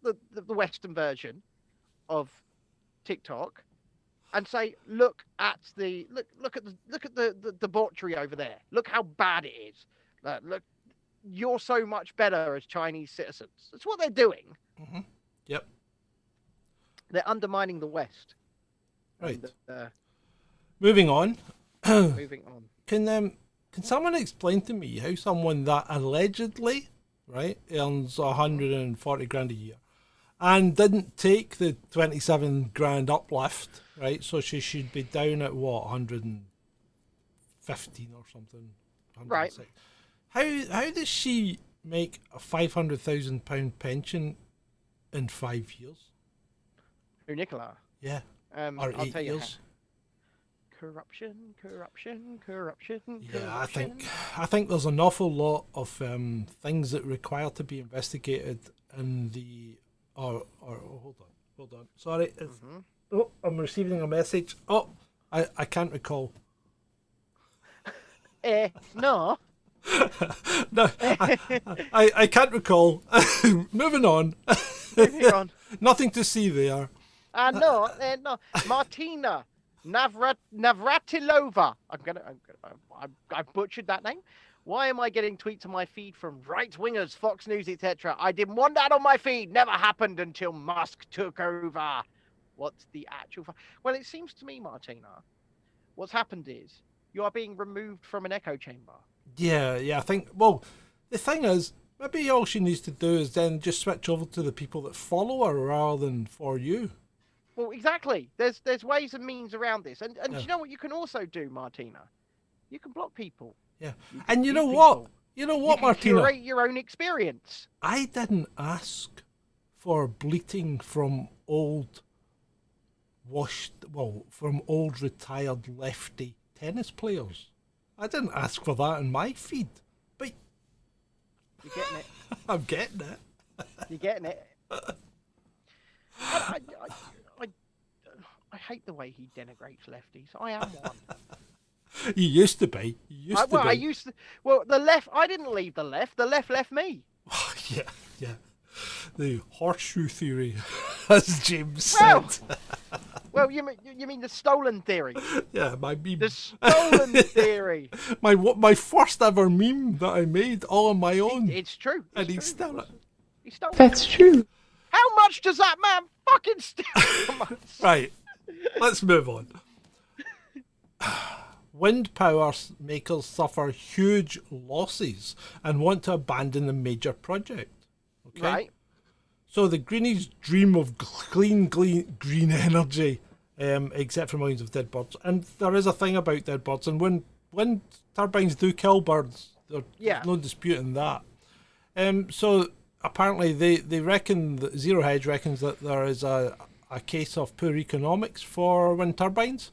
the Western version of TikTok and say, look at the debauchery over there. Look how bad it is. Look, you're so much better as Chinese citizens. That's what they're doing. Mm-hmm. Yep. They're undermining the West. Right. And, moving on. Moving on. Can someone explain to me how someone that allegedly, right, earns 140 grand a year and didn't take the 27 grand uplift, right? So she should be down at what, 115 or something. Right. How does she make a £500,000 pension in 5 years? Who, Nicola? Yeah. Or I'll 8 tell years. Corruption. Yeah, I think there's an awful lot of things that require to be investigated in the. Hold on. Sorry. Oh, I'm receiving a message. Oh, I can't recall. No. No, I can't recall. Moving on. Moving on. Nothing to see there. No. Martina Navratilova. I butchered that name. Why am I getting tweets on my feed from right-wingers, Fox News, etc.? I didn't want that on my feed. Never happened until Musk took over. What's the actual... Well, it seems to me, Martina, what's happened is you are being removed from an echo chamber. Yeah, I think... Well, the thing is, maybe all she needs to do is then just switch over to the people that follow her rather than for you. Well, exactly. There's ways and means around this. And you know what you can also do, Martina? You can block people. Yeah. And you know what? You know what, Martina? You curate your own experience. I didn't ask for bleating from old retired lefty tennis players. I didn't ask for that in my feed. But you're getting it. I'm getting it. You're getting it. I hate the way he denigrates lefties. I am one. You used to be. I used to. Well, the left. I didn't leave the left. The left left me. Yeah. The horseshoe theory, as James said. Well, you mean the stolen theory? Yeah, my meme. The stolen theory. my first ever meme that I made all on my own. It's true. And he stole it. He stole it. That's true. How much does that man fucking steal from us? Right, let's move on. Wind power makers suffer huge losses and want to abandon the major project. Okay? Right. So the Greenies dream of clean green energy, except for millions of dead birds. And there is a thing about dead birds, and when wind turbines do kill birds, there's no disputing that. So apparently they reckon that Zero Hedge reckons that there is a case of poor economics for wind turbines.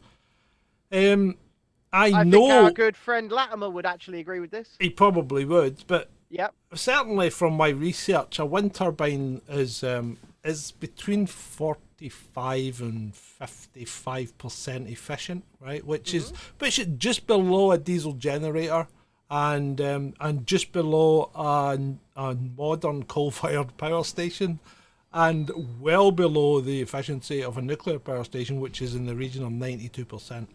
I know think our good friend Latimer would actually agree with this. he probably would, but Yep. certainly from my research, a wind turbine is between 45 and 55% efficient, right? Which is just below a diesel generator, and just below a modern coal-fired power station, and well below the efficiency of a nuclear power station, which is in the region of 92%.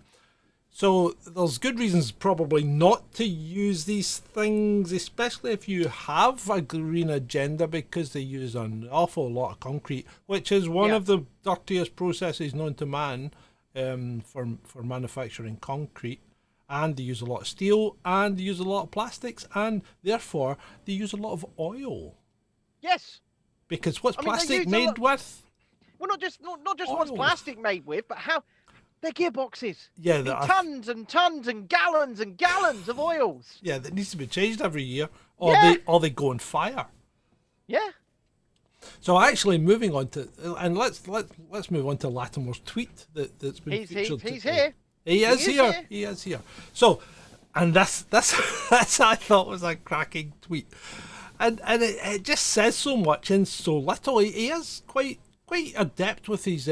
So there's good reasons probably not to use these things, especially if you have a green agenda, because they use an awful lot of concrete, which is one of the dirtiest processes known to man for manufacturing concrete. And they use a lot of steel, and they use a lot of plastics, and therefore they use a lot of oil. Yes. Because what's they plastic use a made lot- with? Well, not just what's Oil. plastic made with, but how they're gearboxes. Yeah, In tons and tons and gallons of oils. yeah, that needs to be changed every year, or they go on fire. Yeah. So actually, moving on to, and let's move on to Latimer's tweet that's been He's featured. here. today. He is here. So, and that's I thought was a cracking tweet, and it just says so much in so little. He is quite adept with his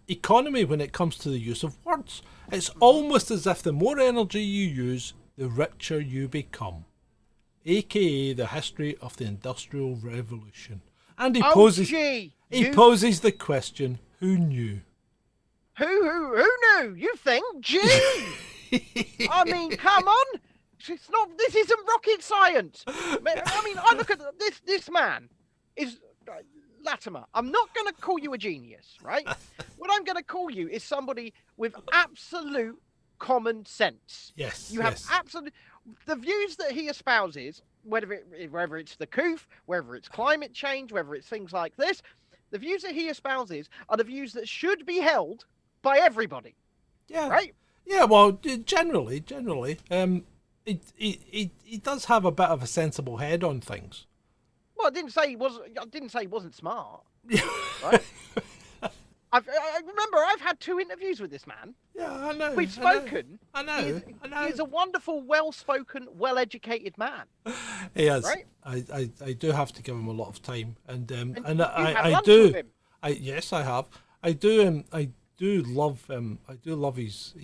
economy when it comes to the use of words. It's almost as if the more energy you use, the richer you become, aka the history of the Industrial Revolution. And he poses the question: who knew? Who knew? You think? Gee! I mean, come on! It's not. This isn't rocket science. I mean, I look at this man is Latimer. I'm not going to call you a genius, right? What I'm going to call you is somebody with absolute common sense. Yes. You have absolute. The views that he espouses, whether it's the COOF, whether it's climate change, whether it's things like this, the views that he espouses are the views that should be held by everybody. Yeah. Right? Yeah, well, generally, he does have a bit of a sensible head on things. Well, I didn't say he wasn't smart. Right? I remember I've had 2 interviews with this man. Yeah, I know. We've spoken. I know. He's a wonderful, well-spoken, well-educated man. He is. Right? I do have to give him a lot of time, and you I had lunch do. with him. Yes, I have. I do love his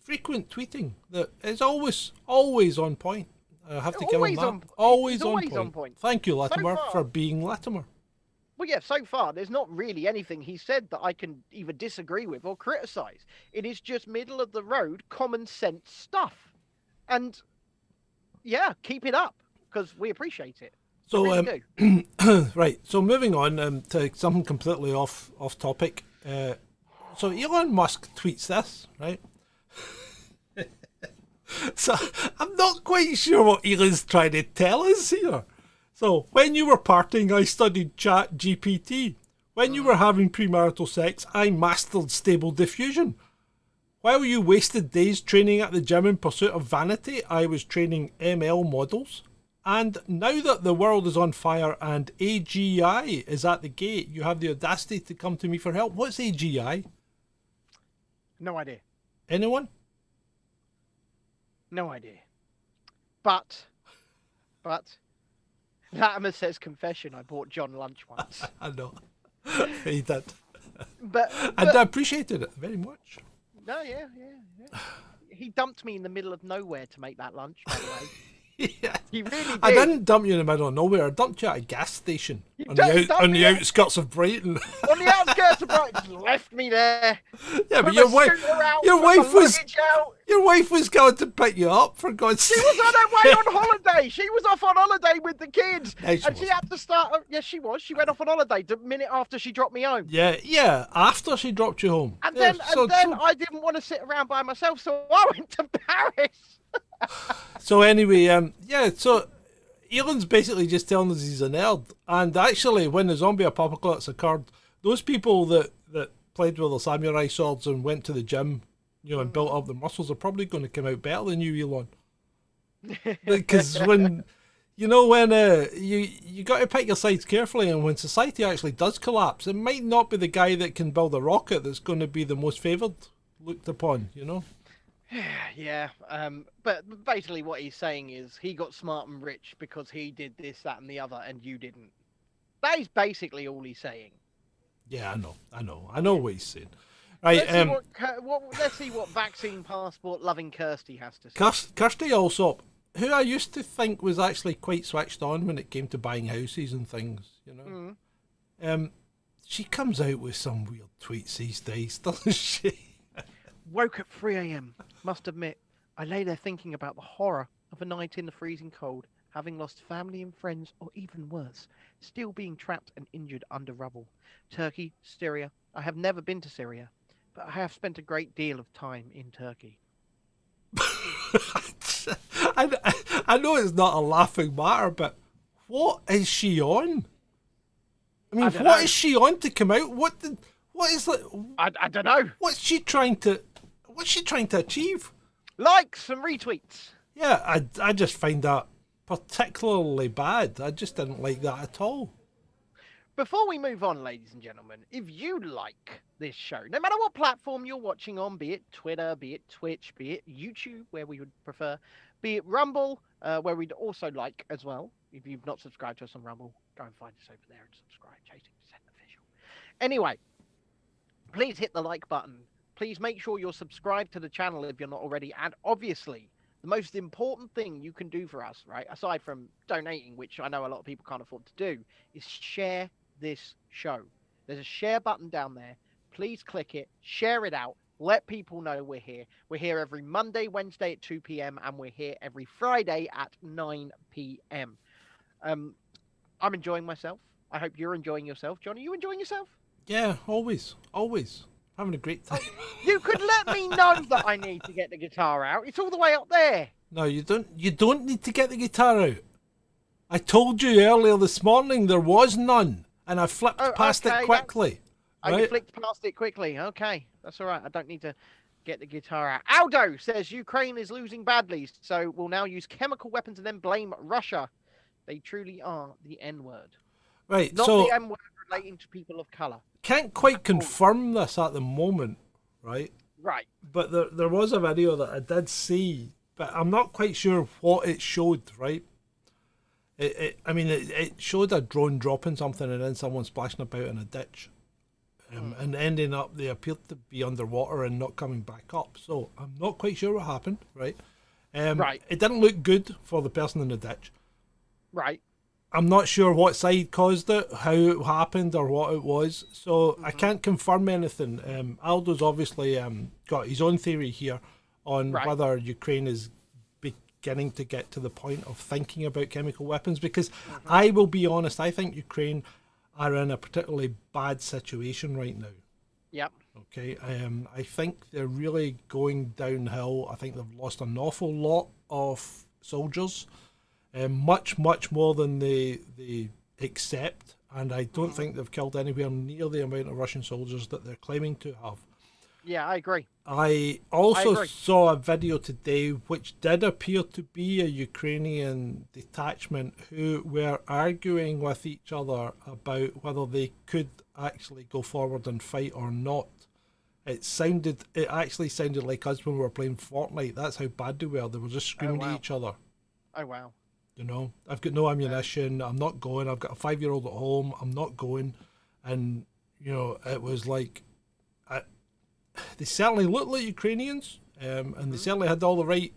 frequent tweeting. That is always on point. I have to give him that. Always on point. Thank you, Latimer, for being Latimer. Well, yeah, so far, there's not really anything he said that I can either disagree with or criticise. It is just middle-of-the-road, common-sense stuff. And, yeah, keep it up, because we appreciate it. So, we really do. right, so moving on to something completely off topic. So Elon Musk tweets this, right? So I'm not quite sure what Elon's trying to tell us here. So when you were partying, I studied Chat GPT. When you were having premarital sex, I mastered Stable Diffusion. While you wasted days training at the gym in pursuit of vanity, I was training ML models. And now that the world is on fire and AGI is at the gate, you have the audacity to come to me for help. What's AGI? No idea. Anyone? No idea. But, Latimer says confession, I bought John lunch once. I know. He did. But And I appreciated it very much. No, yeah. He dumped me in the middle of nowhere to make that lunch, by the way. Yeah. He really did. I didn't dump you in the middle of nowhere. I dumped you at a gas station on the outskirts of Brighton. On the outskirts of Brighton, just left me there. Yeah, but Put my scooter out, your put wife my was luggage out. your wife was going to pick you up, for God's sake. She was on her way on holiday. She was off on holiday with the kids, No, she and she had to start. Yes, she was. She went off on holiday the minute after she dropped me home. Yeah, after she dropped you home. And Yeah, then I didn't want to sit around by myself, so I went to Paris. So anyway, so Elon's basically just telling us he's a nerd. And actually, when the zombie apocalypse occurred, those people that played with their samurai swords and went to the gym, and built up their muscles are probably going to come out better than you, Elon. Because when you got to pick your sides carefully, and when society actually does collapse, it might not be the guy that can build a rocket that's going to be the most favoured looked upon, Yeah, but basically what he's saying is he got smart and rich because he did this, that, and the other, and you didn't. That is basically all he's saying. Yeah, I know what he's saying. Right, let's see what vaccine passport loving Kirsty has to say. Kirsty Allsop, who I used to think was actually quite switched on when it came to buying houses and things, she comes out with some weird tweets these days, doesn't she? Woke at 3 a.m. Must admit, I lay there thinking about the horror of a night in the freezing cold, having lost family and friends, or even worse, still being trapped and injured under rubble. Turkey, Syria. I have never been to Syria, but I have spent a great deal of time in Turkey. I know it's not a laughing matter, but what is she on? I mean, what is she on to come out? What is that? I don't know. What's she trying to achieve? Likes and retweets. Yeah, I just find that particularly bad. I just didn't like that at all. Before we move on, ladies and gentlemen, if you like this show, no matter what platform you're watching on, be it Twitter, be it Twitch, be it YouTube, where we would prefer, be it Rumble, where we'd also like as well. If you've not subscribed to us on Rumble, go and find us over there and subscribe. Chasing Dissent Official. Anyway, please hit the like button. Please make sure you're subscribed to the channel if you're not already. And obviously, the most important thing you can do for us, right, aside from donating, which I know a lot of people can't afford to do, is share this show. There's a share button down there. Please click it, share it out, let people know we're here. We're here every Monday, Wednesday at 2 p.m. and we're here every Friday at 9 p.m. I'm enjoying myself. I hope you're enjoying yourself. John, are you enjoying yourself? Yeah, always. Having a great time. You could let me know that I need to get the guitar out. It's all the way up there. No, you don't. You don't need to get the guitar out. I told you earlier this morning there was none, and I flipped past it quickly. You flicked past it quickly. Okay, that's all right. I don't need to get the guitar out. Aldo says Ukraine is losing badly, so we'll now use chemical weapons and then blame Russia. They truly are the N-word. Right, Not so the N-word relating to people of colour. Can't quite confirm this at the moment, right? Right. But there was a video that I did see, but I'm not quite sure what it showed, right? It showed a drone dropping something and then someone splashing about in a ditch. And ending up, they appeared to be underwater and not coming back up. So I'm not quite sure what happened, right? Right. It didn't look good for the person in the ditch. Right. I'm not sure what side caused it, how it happened, or what it was. So I can't confirm anything. Aldo's obviously got his own theory here on whether Ukraine is beginning to get to the point of thinking about chemical weapons. Because I will be honest, I think Ukraine are in a particularly bad situation right now. Yep. Okay. I think they're really going downhill. I think they've lost an awful lot of soldiers. Much more than they accept, and I don't think they've killed anywhere near the amount of Russian soldiers that they're claiming to have. Yeah, I agree. I also saw a video today which did appear to be a Ukrainian detachment who were arguing with each other about whether they could actually go forward and fight or not. It actually sounded like us when we were playing Fortnite. That's how bad they were. They were just screaming at each other. Oh, wow. You know, I've got no ammunition. I'm not going. I've got a 5-year-old at home. I'm not going. And, you know, it was like, they certainly looked like Ukrainians, and they certainly had all the right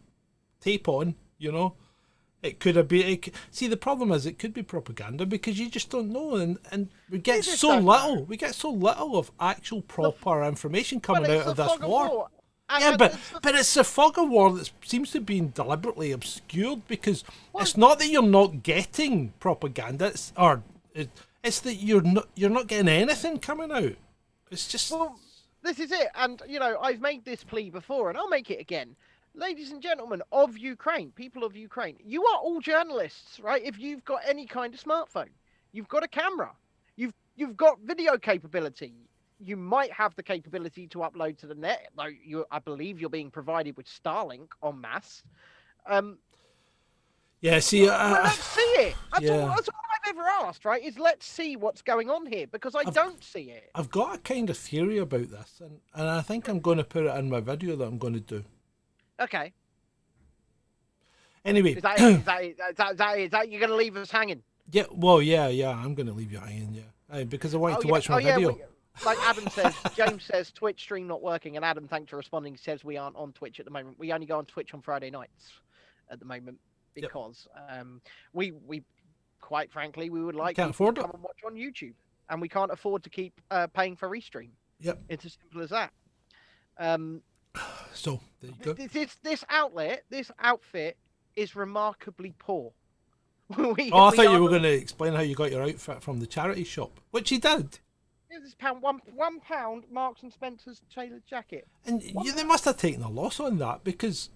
tape on, you know. It could have been. See, the problem is it could be propaganda because you just don't know, and we get so little. We get so little of actual proper information coming out of this war. Yeah, but it's the fog of war that seems to be deliberately obscured because it's not that you're not getting propaganda, it's that you're not getting anything coming out. It's just. Well, this is it, and I've made this plea before, and I'll make it again. Ladies and gentlemen of Ukraine, people of Ukraine, you are all journalists, right? If you've got any kind of smartphone, you've got a camera, you've got video capability. You might have the capability to upload to the net, though I believe you're being provided with Starlink en masse. Yeah, see, let's see it. That's all I've ever asked, right? Is let's see what's going on here because I don't see it. I've got a kind of theory about this, and I think I'm going to put it in my video that I'm going to do. Okay. Anyway, is that you're going to leave us hanging? Yeah, well, yeah, I'm going to leave you hanging, yeah, because I want you to watch my video. Like Adam says, James says Twitch stream not working, and Adam, thanks for responding, says we aren't on Twitch at the moment. We only go on Twitch on Friday nights at the moment because we quite frankly we would like to come and watch on YouTube, and we can't afford to keep paying for restream. Yep, it's as simple as that. So there you go. This outfit is remarkably poor. I thought you were going to explain how you got your outfit from the charity shop, which you did. This £1 Marks and Spencer's tailored jacket. And they must have taken a loss on that because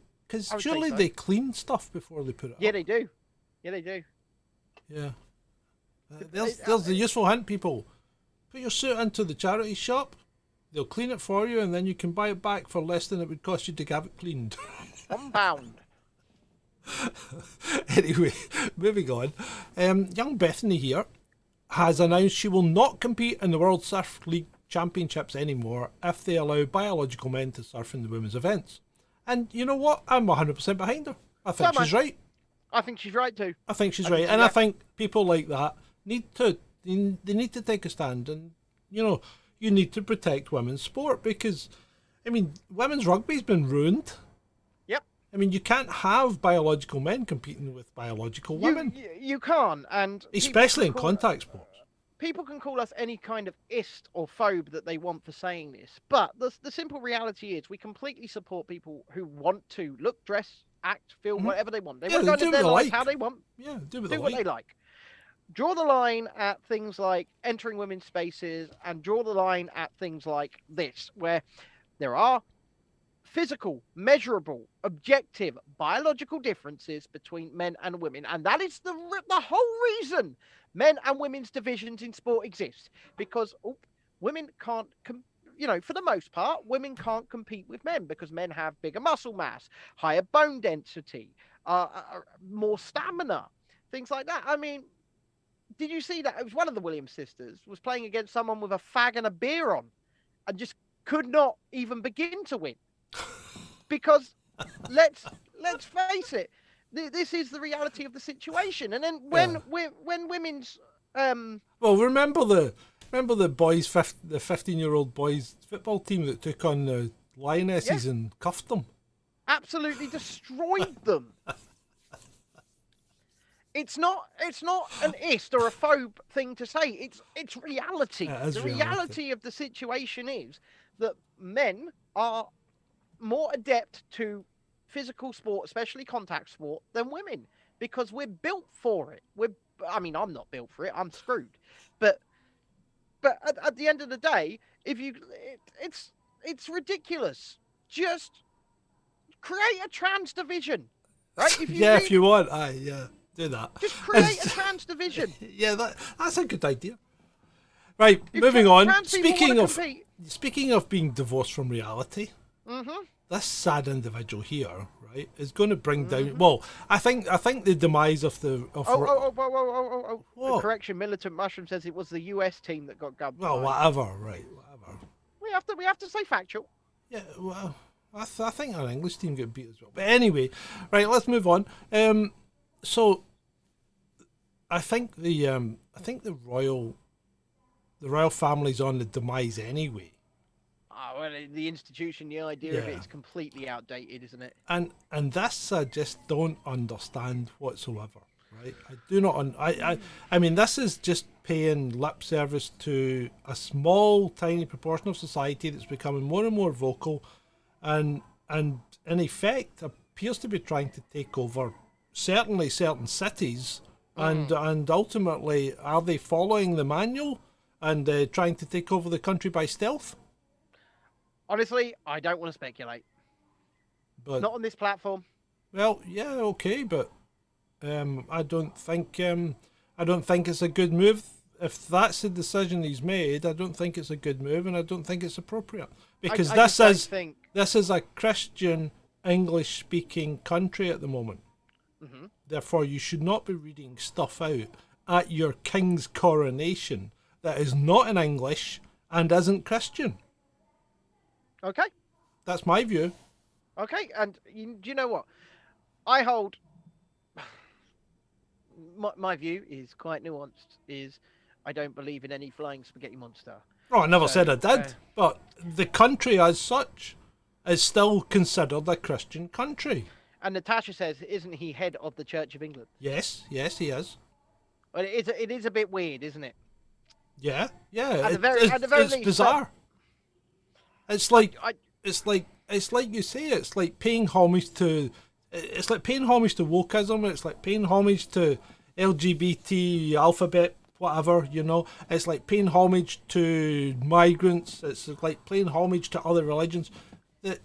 surely they clean stuff before they put it up. They do. Yeah, they do. Yeah. There's the useful hint, people. Put your suit into the charity shop. They'll clean it for you, and then you can buy it back for less than it would cost you to have it cleaned. £1. Anyway, moving on. Young Bethany here has announced she will not compete in the World Surf League Championships anymore if they allow biological men to surf in the women's events. And you know what? I'm 100% behind her. I think she's right. I think she's right too. I think she's right. And I think people like that need to take a stand, and you need to protect women's sport because, women's rugby's been ruined. Yep. You can't have biological men competing with biological women. You can't, and especially in contact sports. People can call us any kind of ist or phobe that they want for saying this, but the simple reality is we completely support people who want to look, dress, act, feel whatever they want. They want to go into their lives how they want. Yeah, do what they like. Draw the line at things like entering women's spaces, and draw the line at things like this, where there are physical, measurable, objective, biological differences between men and women, and that is the whole reason men and women's divisions in sport exist, because women can't, for the most part, women can't compete with men because men have bigger muscle mass, higher bone density, more stamina, things like that. Did you see that? It was one of the Williams sisters was playing against someone with a fag and a beer on and just could not even begin to win. Because let's face it, this is the reality of the situation. And then when women's well, remember the boys, the 15-year-old boys football team that took on the Lionesses and cuffed them, absolutely destroyed them. It's not an ist or a phobe thing to say. It's reality. The reality of the situation is that men are more adept to physical sport, especially contact sport, than women because we're built for it. I'm not built for it. I'm screwed. But at the end of the day, it's ridiculous. Just create a trans division, right? If you want, do that. Just create a trans division. Yeah, that's a good idea. Right, moving on. Speaking of being divorced from reality, this sad individual here, right, is going to bring down. Well, I think the demise of the. The correction, Militant Mushroom says it was the US team that got gubbed. Well, whatever, right, whatever. We have to say factual. Yeah, well, I think our English team got beat as well. But anyway, right, let's move on. So, I think the royal family's on the demise anyway. Oh, well, the institution, the idea of Yeah. it is completely outdated, isn't it? And this I just don't understand whatsoever. Right? I do not. I mean, this is just paying lip service to a small, tiny proportion of society that's becoming more and more vocal, and in effect appears to be trying to take over certainly certain cities, and ultimately, are they following the manual and trying to take over the country by stealth? Honestly, I don't want to speculate. But Not on this platform. well, yeah, okay, but I don't think it's a good move. If that's the decision he's made, I don't think it's a good move, and I don't think it's appropriate because I just don't think... this is a Christian English-speaking country at the moment. Mm-hmm. Therefore, you should not be reading stuff out at your king's coronation that is not in English and isn't Christian. Okay. That's my view. Okay, and do you know what? I hold... My view is quite nuanced, is I don't believe in any flying spaghetti monster. Oh, I never said I did, but the country as such is still considered a Christian country. And Natasha says, isn't he head of the Church of England? Yes, he is. Well, it is a bit weird, isn't it? Yeah. At the very It's least, bizarre. It's like it's like you say. It's like paying homage to. It's like paying homage to wokeism. It's like paying homage to LGBT alphabet, whatever, you know. It's like paying homage to migrants. It's like paying homage to other religions. That,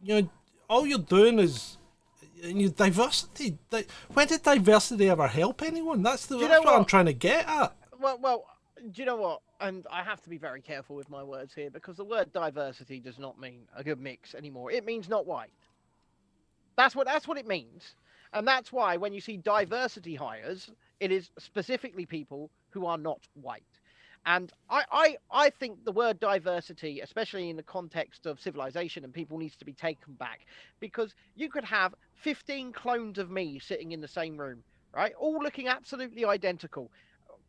you know, all you're doing is diversity. When did diversity ever help anyone? That's what I'm trying to get at. Well, do you know what? And I have to be very careful with my words here because the word diversity does not mean a good mix anymore. It means not white. That's what it means. And that's why when you see diversity hires, it is specifically people who are not white. And I think the word diversity, especially in the context of civilization and people, needs to be taken back, because you could have 15 clones of me sitting in the same room, right? All looking absolutely identical.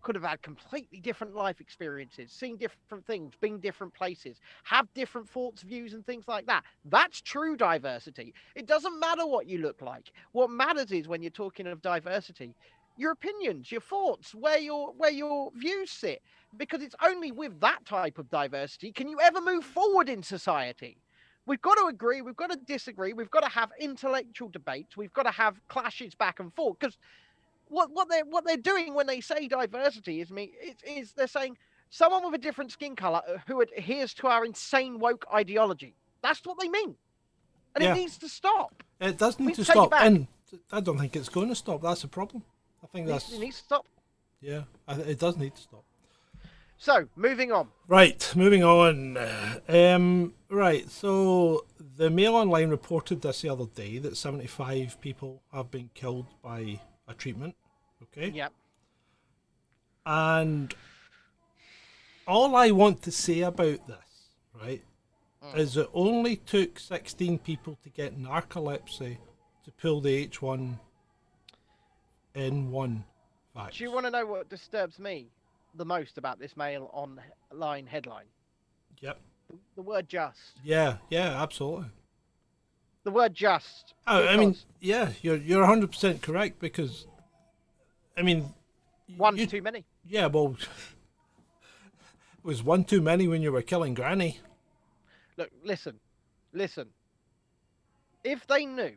Could have had completely different life experiences, seen different things, been different places, have different thoughts, views, and things like that. That's true diversity. It doesn't matter what you look like. What matters is, when you're talking of diversity, your opinions, your thoughts, where your views sit. Because it's only with that type of diversity can you ever move forward in society. We've got to agree, we've got to disagree, we've got to have intellectual debates, we've got to have clashes back and forth. Because what they're doing when they say diversity is they're saying someone with a different skin color who adheres to our insane woke ideology. That's what they mean, and it needs to stop. It does need to stop, and I don't think it's going to stop. That's the problem. I think it needs to stop. Yeah, it does need to stop. So moving on. Right, moving on. Right, so the Mail Online reported this the other day that 75 people have been killed by a treatment. Okay. Yep. And all I want to say about this, right, is it only took 16 people to get narcolepsy to pull the H1N1 vax. Do you want to know what disturbs me the most about this Mail Online headline? Yep. The word just. Yeah, absolutely. The word just. I mean, yeah, you're 100% correct, because, I mean, one's too many. Yeah, well, it was one too many when you were killing Granny. Look, listen. If they knew,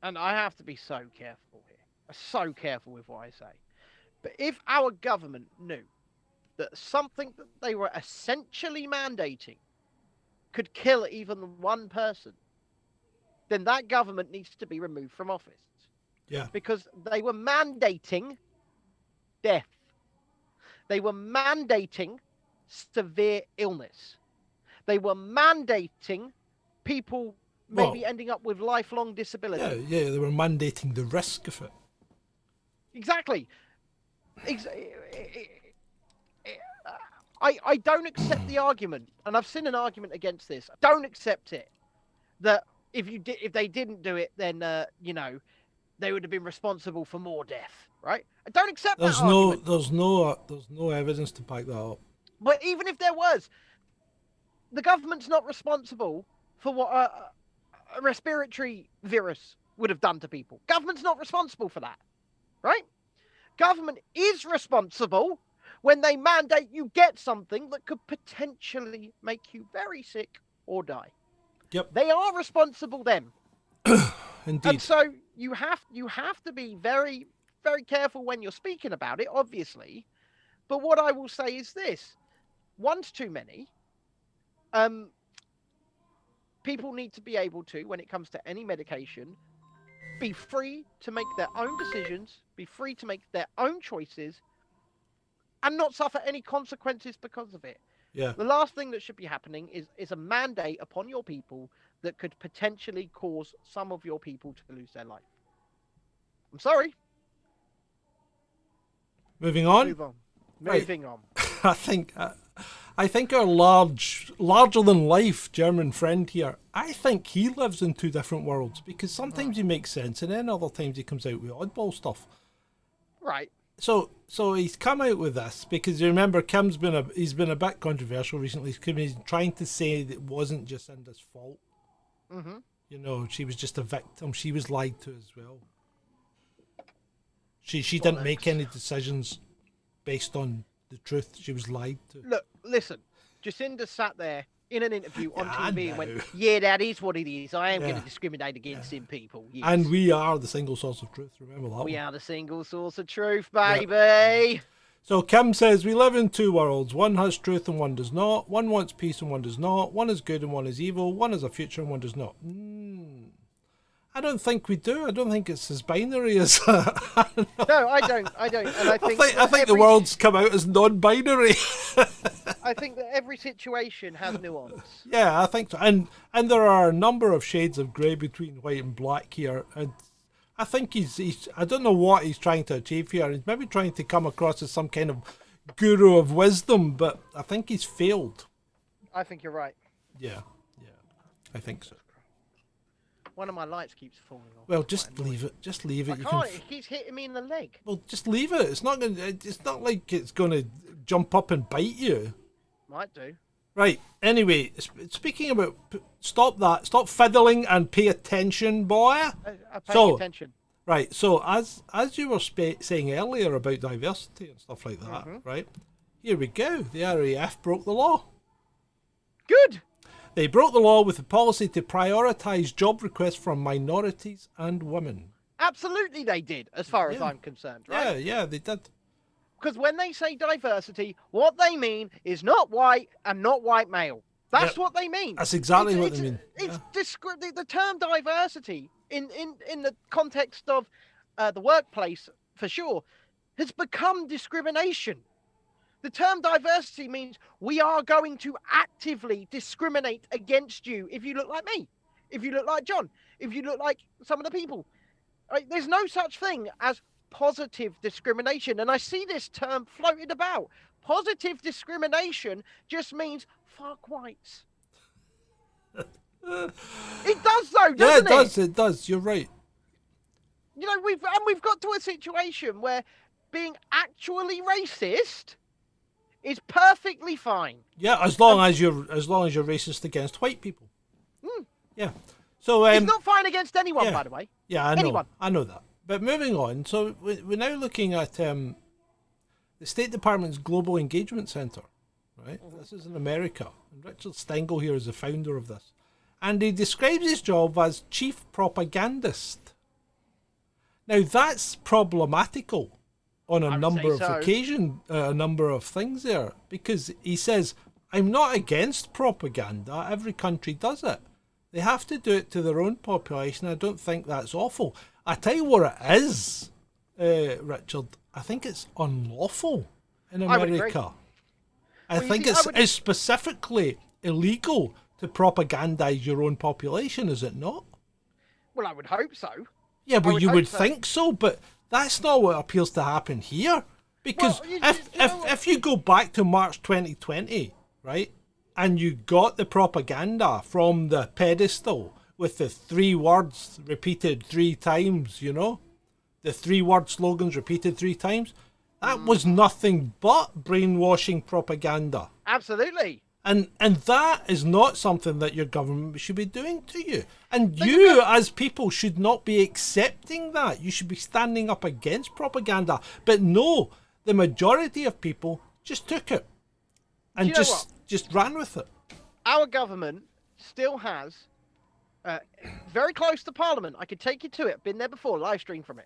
and I have to be so careful here, so careful with what I say, but if our government knew that something that they were essentially mandating could kill even one person, then that government needs to be removed from office. Yeah. Because they were mandating death. They were mandating severe illness. They were mandating people maybe ending up with lifelong disability. Yeah, they were mandating the risk of it. Exactly. I don't accept the argument, and I've seen an argument against this. I don't accept it, that if they didn't do it, then they would have been responsible for more death, right? I don't accept that argument. There's no evidence to back that up. But even if there was, the government's not responsible for what a respiratory virus would have done to people. Government's not responsible for that, right? Government is responsible when they mandate you get something that could potentially make you very sick or die. Yep. They are responsible then. Indeed. And so you have to be very, very careful when you're speaking about it, obviously. But what I will say is this: one's too many. People need to be able to, when it comes to any medication, be free to make their own decisions, be free to make their own choices, and not suffer any consequences because of it. Yeah. The last thing that should be happening is a mandate upon your people that could potentially cause some of your people to lose their life. I'm sorry. Moving on. Move on. Right. Moving on. I think our larger than life German friend here, I think he lives in two different worlds, because sometimes he makes sense and then other times he comes out with oddball stuff. Right. So he's come out with this because you remember he's been a bit controversial recently. He's trying to say that it wasn't Jacinda's fault. Mm-hmm. You know, she was just a victim. She was lied to as well. She didn't make any decisions based on the truth. She was lied to. Look, listen. Jacinda sat there in an interview on I TV and went, know. yeah, that is what it is. I am going Yeah. to discriminate against him people. Yes. And we are the single source of truth. Remember that We one. are the single source of truth, baby. So Kim says, we live in two worlds. One has truth and one does not. One wants peace and one does not. One is good and one is evil. One has a future and one does not. I don't think we do. I don't think it's as binary as... No, I don't. And I think the world's come out as non-binary. I think that every situation has nuance. Yeah, I think so. And there are a number of shades of grey between white and black here. And I think he's I don't know what he's trying to achieve here. He's maybe trying to come across as some kind of guru of wisdom, but I think he's failed. I think you're right. Yeah, I think so. One of my lights keeps falling off. Well, just leave it. Just leave I it. can't. It keeps hitting me in the leg. Well, just leave it. It's not gonna. It's not like it's gonna jump up and bite you. Might do. Right. Anyway, speaking about, stop that. Stop fiddling and pay attention, boy. I'm paying attention. Right. So as you were saying earlier about diversity and stuff like that, right? Here we go. The RAF broke the law. Good. They broke the law with the policy to prioritise job requests from minorities and women. Absolutely, they did, as far as I'm concerned. Right? Yeah, they did. Because when they say diversity, what they mean is not white and not white male. That's what they mean. That's exactly what they mean. It's the term diversity in the context of the workplace, for sure, has become discrimination. The term diversity means we are going to actively discriminate against you if you look like me, if you look like John, if you look like some of the people. Right? There's no such thing as positive discrimination. And I see this term floated about. Positive discrimination just means fuck whites. It does though, doesn't it? Yeah, it does. You're right. You know, we've got to a situation where being actually racist is perfectly fine. Yeah, as long as you're racist against white people. Yeah. So it's not fine against anyone, by the way. Yeah, I know. Anyone. I know that. But moving on, so we're now looking at the State Department's Global Engagement Center, right? This is in America. And Richard Stengel here is the founder of this. And he describes his job as chief propagandist. Now, that's problematical on a number of occasions, a number of things there, because he says, I'm not against propaganda. Every country does it. They have to do it to their own population. I don't think that's awful. I tell you what it is, Richard. I think it's unlawful in America. I think it's specifically illegal to propagandise your own population, is it not? Well, I would hope so. Yeah, but you would think so, but that's not what appears to happen here. Because if you go back to March 2020, right, and you got the propaganda from the pedestal with the 3 words repeated 3 times, you know, the 3-word slogans repeated 3 times, that was nothing but brainwashing propaganda. Absolutely. And that is not something that your government should be doing to you. And you, as people, should not be accepting that. You should be standing up against propaganda. But no, the majority of people just took it and just ran with it. Our government still has, very close to Parliament, I could take you to it, been there before, live stream from it.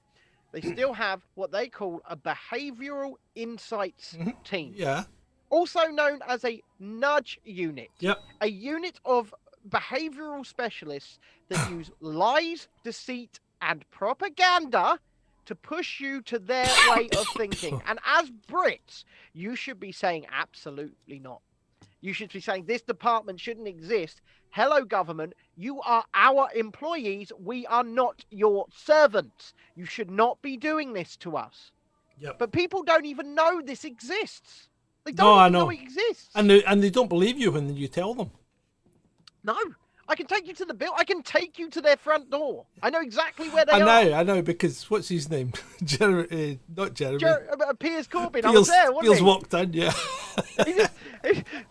They still have what they call a behavioural insights team. Yeah. Also known as a nudge unit. Yep. A unit of behavioural specialists that use lies, deceit, and propaganda to push you to their way of thinking. And as Brits, you should be saying absolutely not. You should be saying this department shouldn't exist. Hello, government. You are our employees. We are not your servants. You should not be doing this to us. Yep. But people don't even know this exists. They don't even know it exists. And they don't believe you when you tell them. No. I can take you to the bill. I can take you to their front door. I know exactly where they are. I know, because what's his name? Not Jeremy. Piers Corbyn. I was there, wasn't Piers he? walked in, yeah.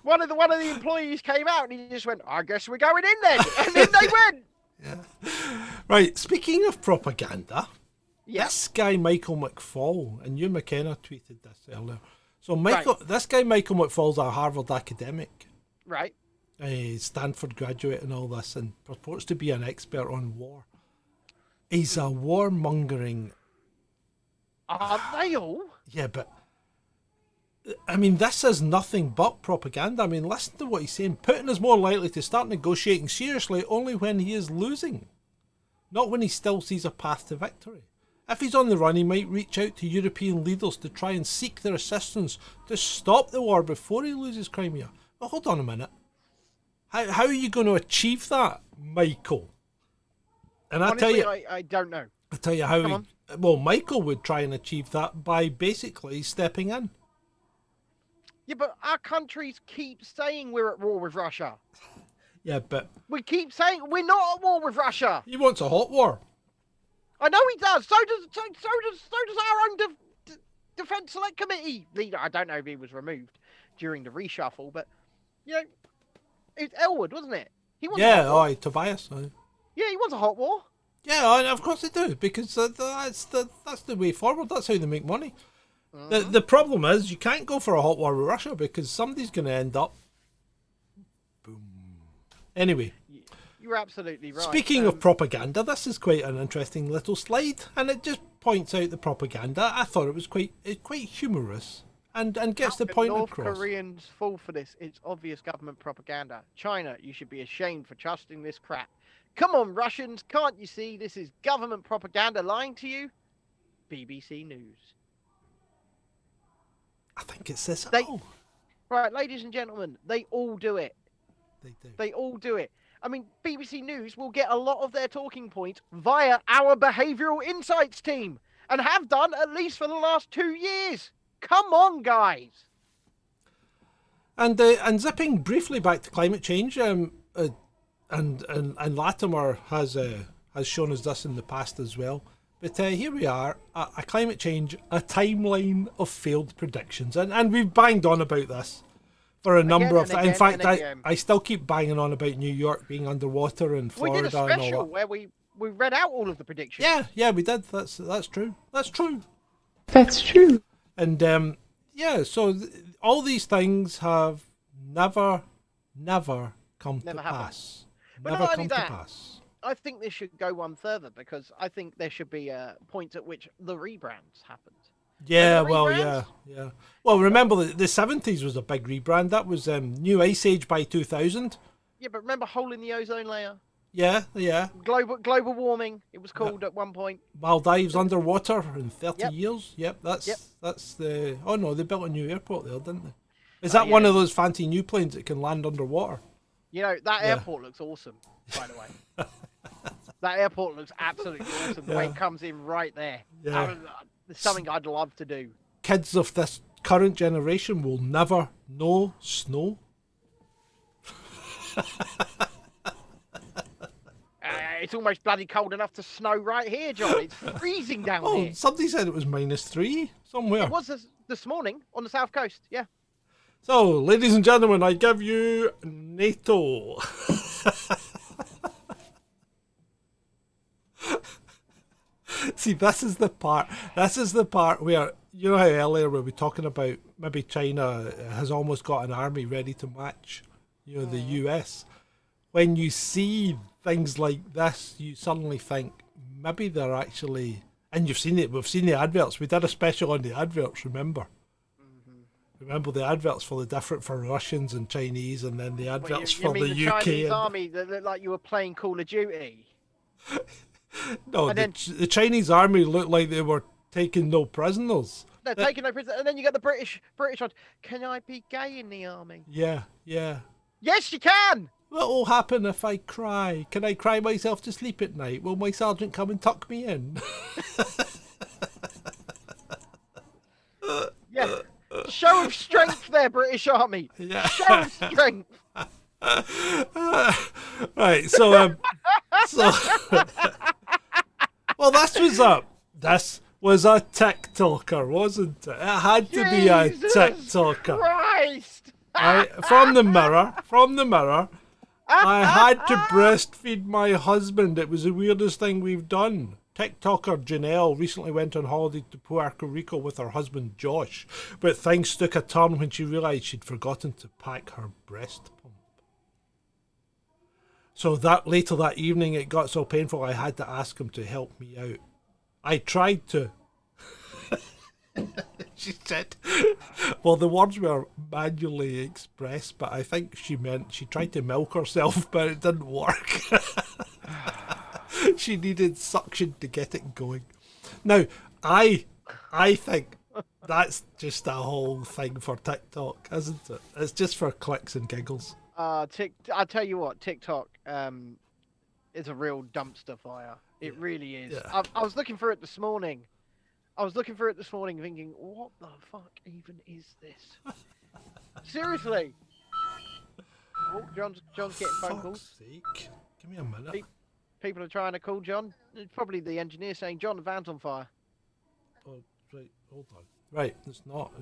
One of the employees came out and he just went, I guess we're going in then. And then they went. Yeah. Right, speaking of propaganda, Yeah. this guy Michael McFall, and you McKenna tweeted this earlier. So this guy Michael McFall's a Harvard academic. Right. A Stanford graduate and all this, and purports to be an expert on war. He's a warmongering. Aren't they all? Yeah, but I mean, this is nothing but propaganda. I mean, listen to what he's saying. Putin is more likely to start negotiating seriously only when he is losing, not when he still sees a path to victory. If he's on the run, he might reach out to European leaders to try and seek their assistance to stop the war before he loses Crimea. Well, hold on a minute. How are you going to achieve that, Michael? And Honestly, I don't know. I'll tell you how. Well, Michael would try and achieve that by basically stepping in. Yeah, but our countries keep saying we're at war with Russia. Yeah, but we keep saying we're not at war with Russia. He wants a hot war. I know he does. So does our own Defence Select Committee leader. I don't know if he was removed during the reshuffle, but you know, it's Elwood, wasn't it? He wants a hot war. Tobias. Yeah, he wants a hot war. Yeah, of course they do, because that's the way forward. That's how they make money. The problem is you can't go for a hot war with Russia because somebody's going to end up. Boom. Anyway. You're absolutely right. Speaking of propaganda, this is quite an interesting little slide, and it just points out the propaganda. I thought it was quite humorous and gets the point North across. Koreans fall for this. It's obvious government propaganda. China, you should be ashamed for trusting this crap. Come on, Russians, can't you see this is government propaganda lying to you? BBC News. I think it says Right, ladies and gentlemen, they all do it. They do. They all do it. I mean, BBC News will get a lot of their talking points via our behavioural insights team, and have done at least for the last 2 years. Come on, guys. And zipping briefly back to climate change, and Latimer has shown us this in the past as well. But here we are, a climate change, a timeline of failed predictions, and we've banged on about this for a number of. In fact, I still keep banging on about New York being underwater and Florida. We did a special where we read out all of the predictions. Yeah, we did. That's true. That's true. And so all these things have never come to pass. But Never not come only to that, pass. I think this should go one further, because I think there should be a point at which the rebrands happened. Yeah, yeah. Well, remember the 70s was a big rebrand. That was New Ice Age by 2000. Yeah, but remember Hole in the Ozone Layer? Yeah. Global warming, it was called at one point. Maldives underwater in 30 years. Yep, that's the... Oh, no, they built a new airport there, didn't they? Is that one of those fancy new planes that can land underwater? You know, that airport looks awesome, by the way. That airport looks absolutely awesome. The way it comes in right there. Yeah. It's something I'd love to do. Kids of this current generation will never know snow. It's almost bloody cold enough to snow right here, John. It's freezing down here. Somebody said it was -3 somewhere. It was this morning on the south coast, yeah. So, ladies and gentlemen, I give you NATO. See, this is the part where, you know how earlier we were talking about maybe China has almost got an army ready to match, you know, the US. When you see things like this, you suddenly think maybe they're actually, and you've seen it, we've seen the adverts. We did a special on the adverts, remember? Remember the adverts for Russians and Chinese, and then the adverts for the UK. Chinese army that looked like you were playing Call of Duty. No, the Chinese army looked like they were taking no prisoners. They're taking no prisoners, and then you got the British one. Can I be gay in the army? Yeah. Yes, you can. What will happen if I cry? Can I cry myself to sleep at night? Will my sergeant come and tuck me in? Yeah. Show of strength there, British Army. Yeah. Show of strength. Right, so well, this was a TikToker, wasn't it? It had to be a TikToker. Christ! Right, from the mirror. I had to breastfeed my husband. It was the weirdest thing we've done. TikToker Janelle recently went on holiday to Puerto Rico with her husband Josh, but things took a turn when she realised she'd forgotten to pack her breast pump. So that later that evening it got so painful I had to ask him to help me out. I tried to. She said, well, the words were manually expressed, but I think she meant she tried to milk herself, but it didn't work. She needed suction to get it going. Now, I think that's just a whole thing for TikTok, isn't it? It's just for clicks and giggles. I'll tell you what, TikTok is a real dumpster fire. It really is. Yeah. I was looking for it this morning. Thinking, what the fuck even is this? Seriously. Oh, John's getting phone calls. Sake. Give me a minute. People are trying to call John. It's probably the engineer saying, John, the van's on fire. Oh, right, hold on. Right, it's not.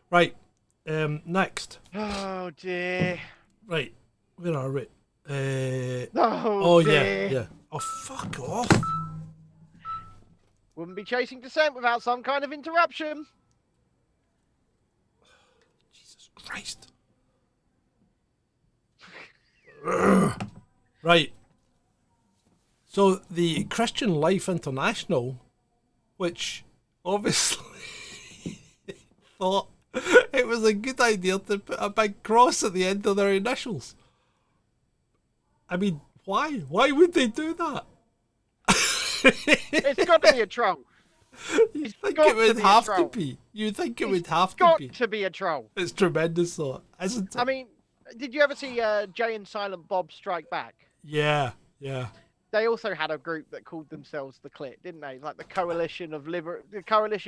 Right, next. Oh, dear. Right, where are we? Oh, dear. Yeah. Oh, fuck off. Wouldn't be chasing dissent without some kind of interruption. Jesus Christ. Right. So the Christian Life International, which obviously thought it was a good idea to put a big cross at the end of their initials. I mean, why? Why would they do that? It's got to be a troll. You'd think it would have to be. You'd think it would have to be. It's got to be a troll. It's tremendous, though, isn't it? I mean, did you ever see Jay and Silent Bob Strike Back? Yeah. They also had a group that called themselves the Clit, didn't they? Like the Coalition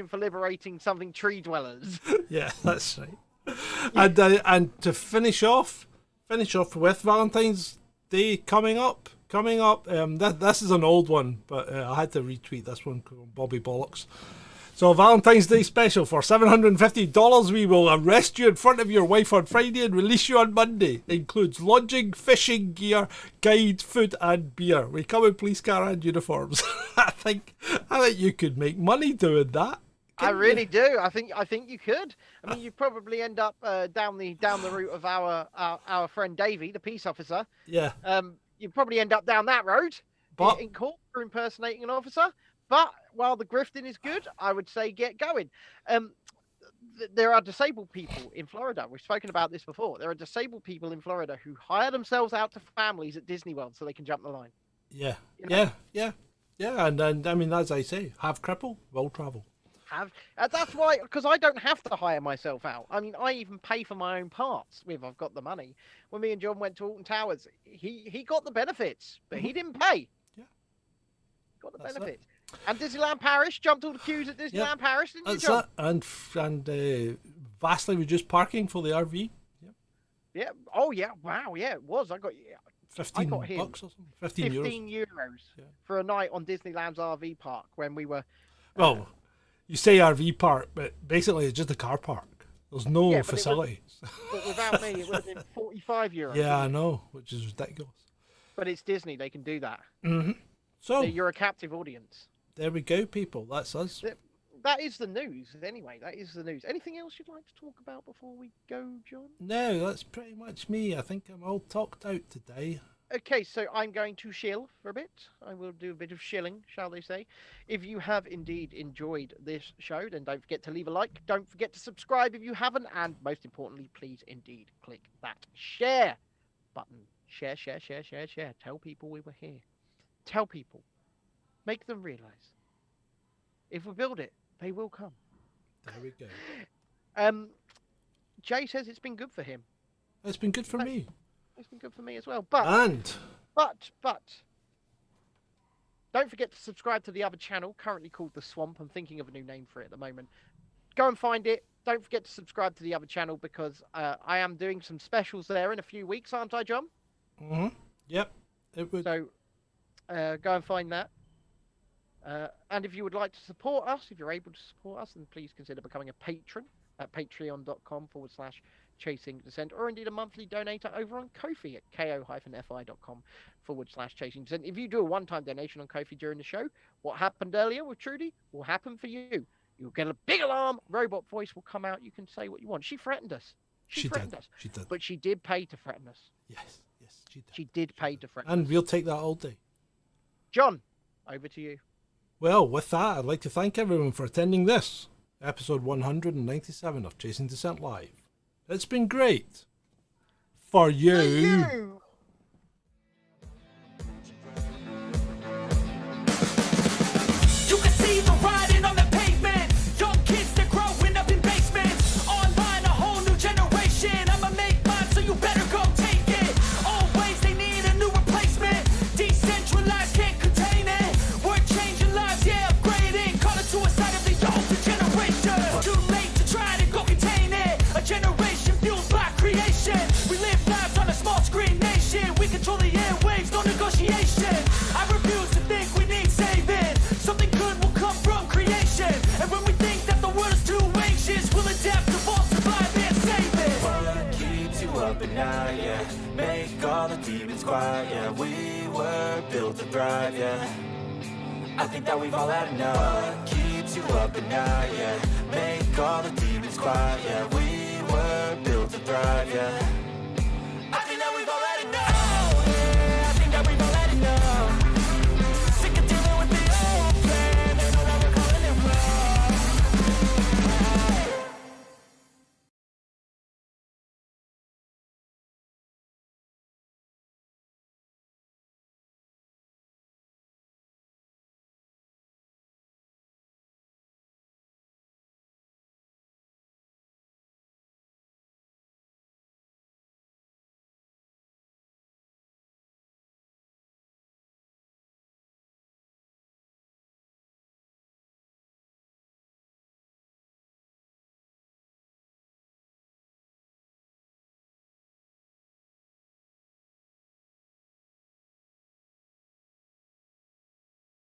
for Liberating Something Tree Dwellers. Yeah, that's right. And to finish off with Valentine's Day coming up. This is an old one, but I had to retweet this one from Bobby Bollocks. So Valentine's Day special for $750, we will arrest you in front of your wife on Friday and release you on Monday. Includes lodging, fishing gear, guide, food and beer. We come in police car and uniforms. I think you could make money doing that. I really do. I think you could. I mean, you probably end up down the route of our friend Davey, the peace officer. Yeah. You probably end up down that road in court for impersonating an officer. But while the grifting is good, I would say get going. There are disabled people in Florida. We've spoken about this before. There are disabled people in Florida who hire themselves out to families at Disney World so they can jump the line. Yeah. You know? Yeah. And I mean, as I say, have cripple, will travel. That's why, because I don't have to hire myself out. I mean, I even pay for my own parts if I've got the money. When me and John went to Alton Towers, he got the benefits, but he didn't pay. Yeah. Got the benefits. And Disneyland Paris, jumped all the queues at Disneyland Paris, didn't you, John? And vastly reduced parking for the RV. Yep. Yeah. Oh, yeah. Wow, yeah, it was. I got $15 or something. 15 euros for a night on Disneyland's RV park when we were... Well, you say RV park, but basically it's just a car park. There's no Yeah, but facilities. But without me, it would have been 45 euros. Yeah, I know, which is ridiculous. But it's Disney; they can do that. Mm-hmm. So You're a captive audience. there we go, people. That's us. That is the news. Anyway, that is the news. Anything else you'd like to talk about before we go, John? No, that's pretty much me. I think I'm all talked out today. Okay, so I'm going to shill for a bit. I will do a bit of shilling, shall they say. If you have indeed enjoyed this show, then don't forget to leave a like. Don't forget to subscribe if you haven't. And most importantly, please indeed click that share button. Share, share, share, share, share. Tell people we were here. Tell people. Make them realise. If we build it, they will come. There we go. Jay says it's been good for him. It's been good for me. It's been good for me as well. But don't forget to subscribe to the other channel, currently called The Swamp. I'm thinking of a new name for it at the moment. Go and find it. Don't forget to subscribe to the other channel because I am doing some specials there in a few weeks, aren't I, John? Mm-hmm. Yep. It would. So go and find that. And if you would like to support us, if you're able to support us, then please consider becoming a patron at patreon.com/Chasing Dissent, or indeed a monthly donator over on Ko-fi at ko-fi.com/Chasing Dissent. If you do a one-time donation on Ko-fi during the show, what happened earlier with Trudy will happen for you. You'll get a big alarm, robot voice will come out, you can say what you want. She threatened us. She threatened us. She did. But she did pay to threaten us. Yes, she did. She did pay to threaten us. And we'll take that all day. John, over to you. Well, with that, I'd like to thank everyone for attending this, episode 197 of Chasing Dissent Live. It's been great. For you. You can see the writing on the pavement. Young kids, they're growing up in basements. Online, a whole new generation. I'ma make mine, so you better go take it. Always, they need a new replacement. Decentralized, can't contain it. We're changing lives, yeah, upgrading. Call it suicide of the older generation. Too late to try to go contain it. A generation fueled by creation. We live lives on a small screen nation. We control the airwaves, no negotiation. I refuse to think we need saving. Something good will come from creation. And when we think that the world is too anxious, we'll adapt, evolve, survive, and save it. What keeps you up at night, yeah? Make all the demons quiet, yeah. We were built to thrive, yeah. I think that we've all had enough. What keeps you up at night, yeah? Make all the demons quiet, yeah. We were built to thrive, yeah.